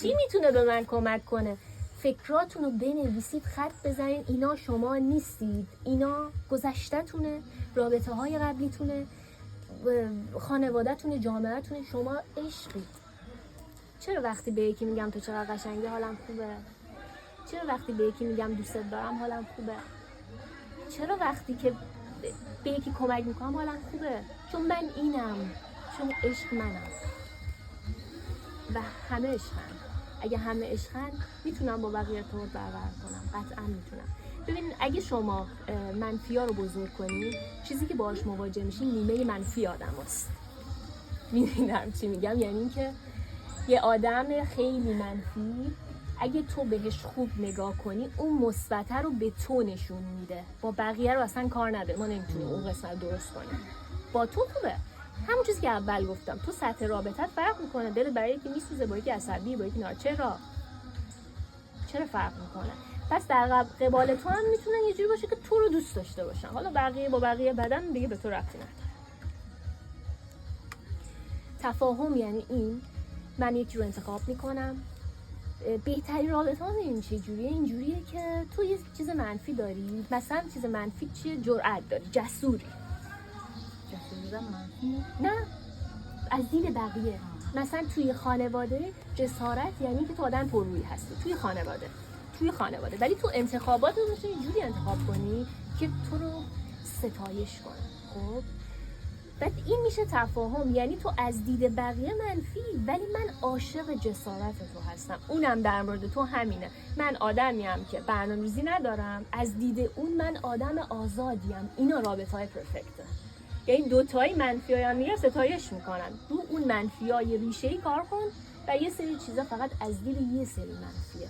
چی میتونه به من کمک کنه؟ فکراتون رو بنویسید، خط بزنید. اینا شما نیستید، اینا گذشته‌تونه، رابطه های قبلیتونه، خانواده‌تونه، جامعه‌تونه. شما عشقید. چرا وقتی به یکی میگم تو چقدر قشنگی حالم خوبه؟ چرا وقتی به یکی میگم دوستت دارم حالم خوبه؟ چرا وقتی که به یکی کمک میکنم حالم خوبه؟ چون من اینم، چون عشق منم و همه عشقن. اگه همه عشقن میتونم با بقیه ارتباط برقرار کنم، قطعا میتونم. ببینید اگه شما منفی‌ها رو بزرگ کنید، چیزی که باهاش مواجه میشین نیمه منفی آدم هست. میدونم چی میگم؟ یعنی اینکه یه آدم خیلی منفی اگه تو بهش خوب نگاه کنی اون مثبت رو به تو نشون میده، با بقیه رو اصلا کار نداره. ما نمیتونیم اون قسمت درست کنیم. با تو خوبه. همون چیزی که اول گفتم، تو سطح رابطت فرق میکنه. دلت برای یکی میسوزه، با یکی عصبی، با یکی چرا فرق میکنه؟ پس در قبال تو هم میتونن یه جوری باشه که تو رو دوست داشته باشن. حالا بقیه با بقیه بدن دیگه به تو ربطی نداره. تفاهم یعنی این من یکی رو انتخاب میکنم. بهترین رابطه ها این چه جوریه؟ اینجوریه که تو یه چیز منفی داری. مثلا چیز منفی چیه؟ جرأت داری، جسوری. نه، از دید بقیه. مثلا توی خانواده جسارت یعنی که تو آدم پررویی هستی توی خانواده، ولی تو انتخابات رو میتونی جوری انتخاب کنی که تو رو ستایش کنه. خب بعد این میشه تفاهم. یعنی تو از دید بقیه منفی، ولی من عاشق جسارت تو هستم. اونم در مورد تو همینه. من آدمیم که برنامه‌ریزی ندارم، از دید اون من آدم آزادیم. اینا رابطه‌های پرفکته. یعنی دوتایی منفی‌های هم میگه ستایش میکنن. رو اون منفی‌های ریشه‌ای کار کن و یه سری چیزا فقط از دید یه سری منفیه،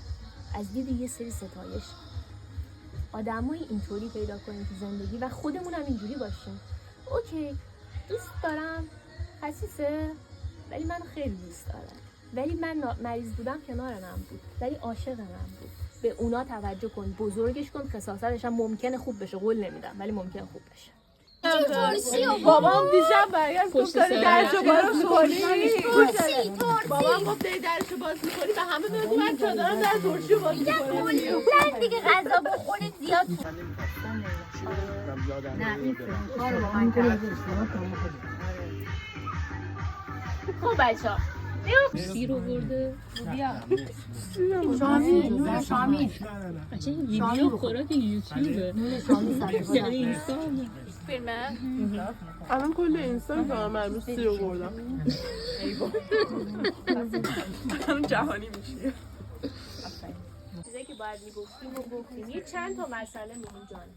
از دید یه سری ستایش. آدمای اینطوری پیدا کنیم تو زندگی و خودمون هم اینجوری باشیم. اوکی دوست دارم، خسیسه، ولی من خیلی دوست دارم. ولی من مریض بودم کنار من بود، ولی عاشق من بود. به اونا توجه کن، بزرگش کن. خصاصتش هم ممکنه خوب بشه، قول نمیدم، ولی ممکنه خوب بشه. بابام دیشب برگشت گفت داری درشو باز می‌کنی. بابام گفت داری درشو باز می‌کنی و همه بگو من چادرم در ترشیو باز می‌کنم. کلاً دیگه غذا بخورید زیاد. نه این کارو با من کرد. خب بچه‌ها سیر آورده. شامی ویدیو خوراک یوتیوبه. یعنی اینسان فیلمه الان کل اینسان که من امروز سیر آوردم. الان جهانی میشه. چیزایی که باید میگفتیم و گفتیم. یه چند تا مسئله میگیم جان.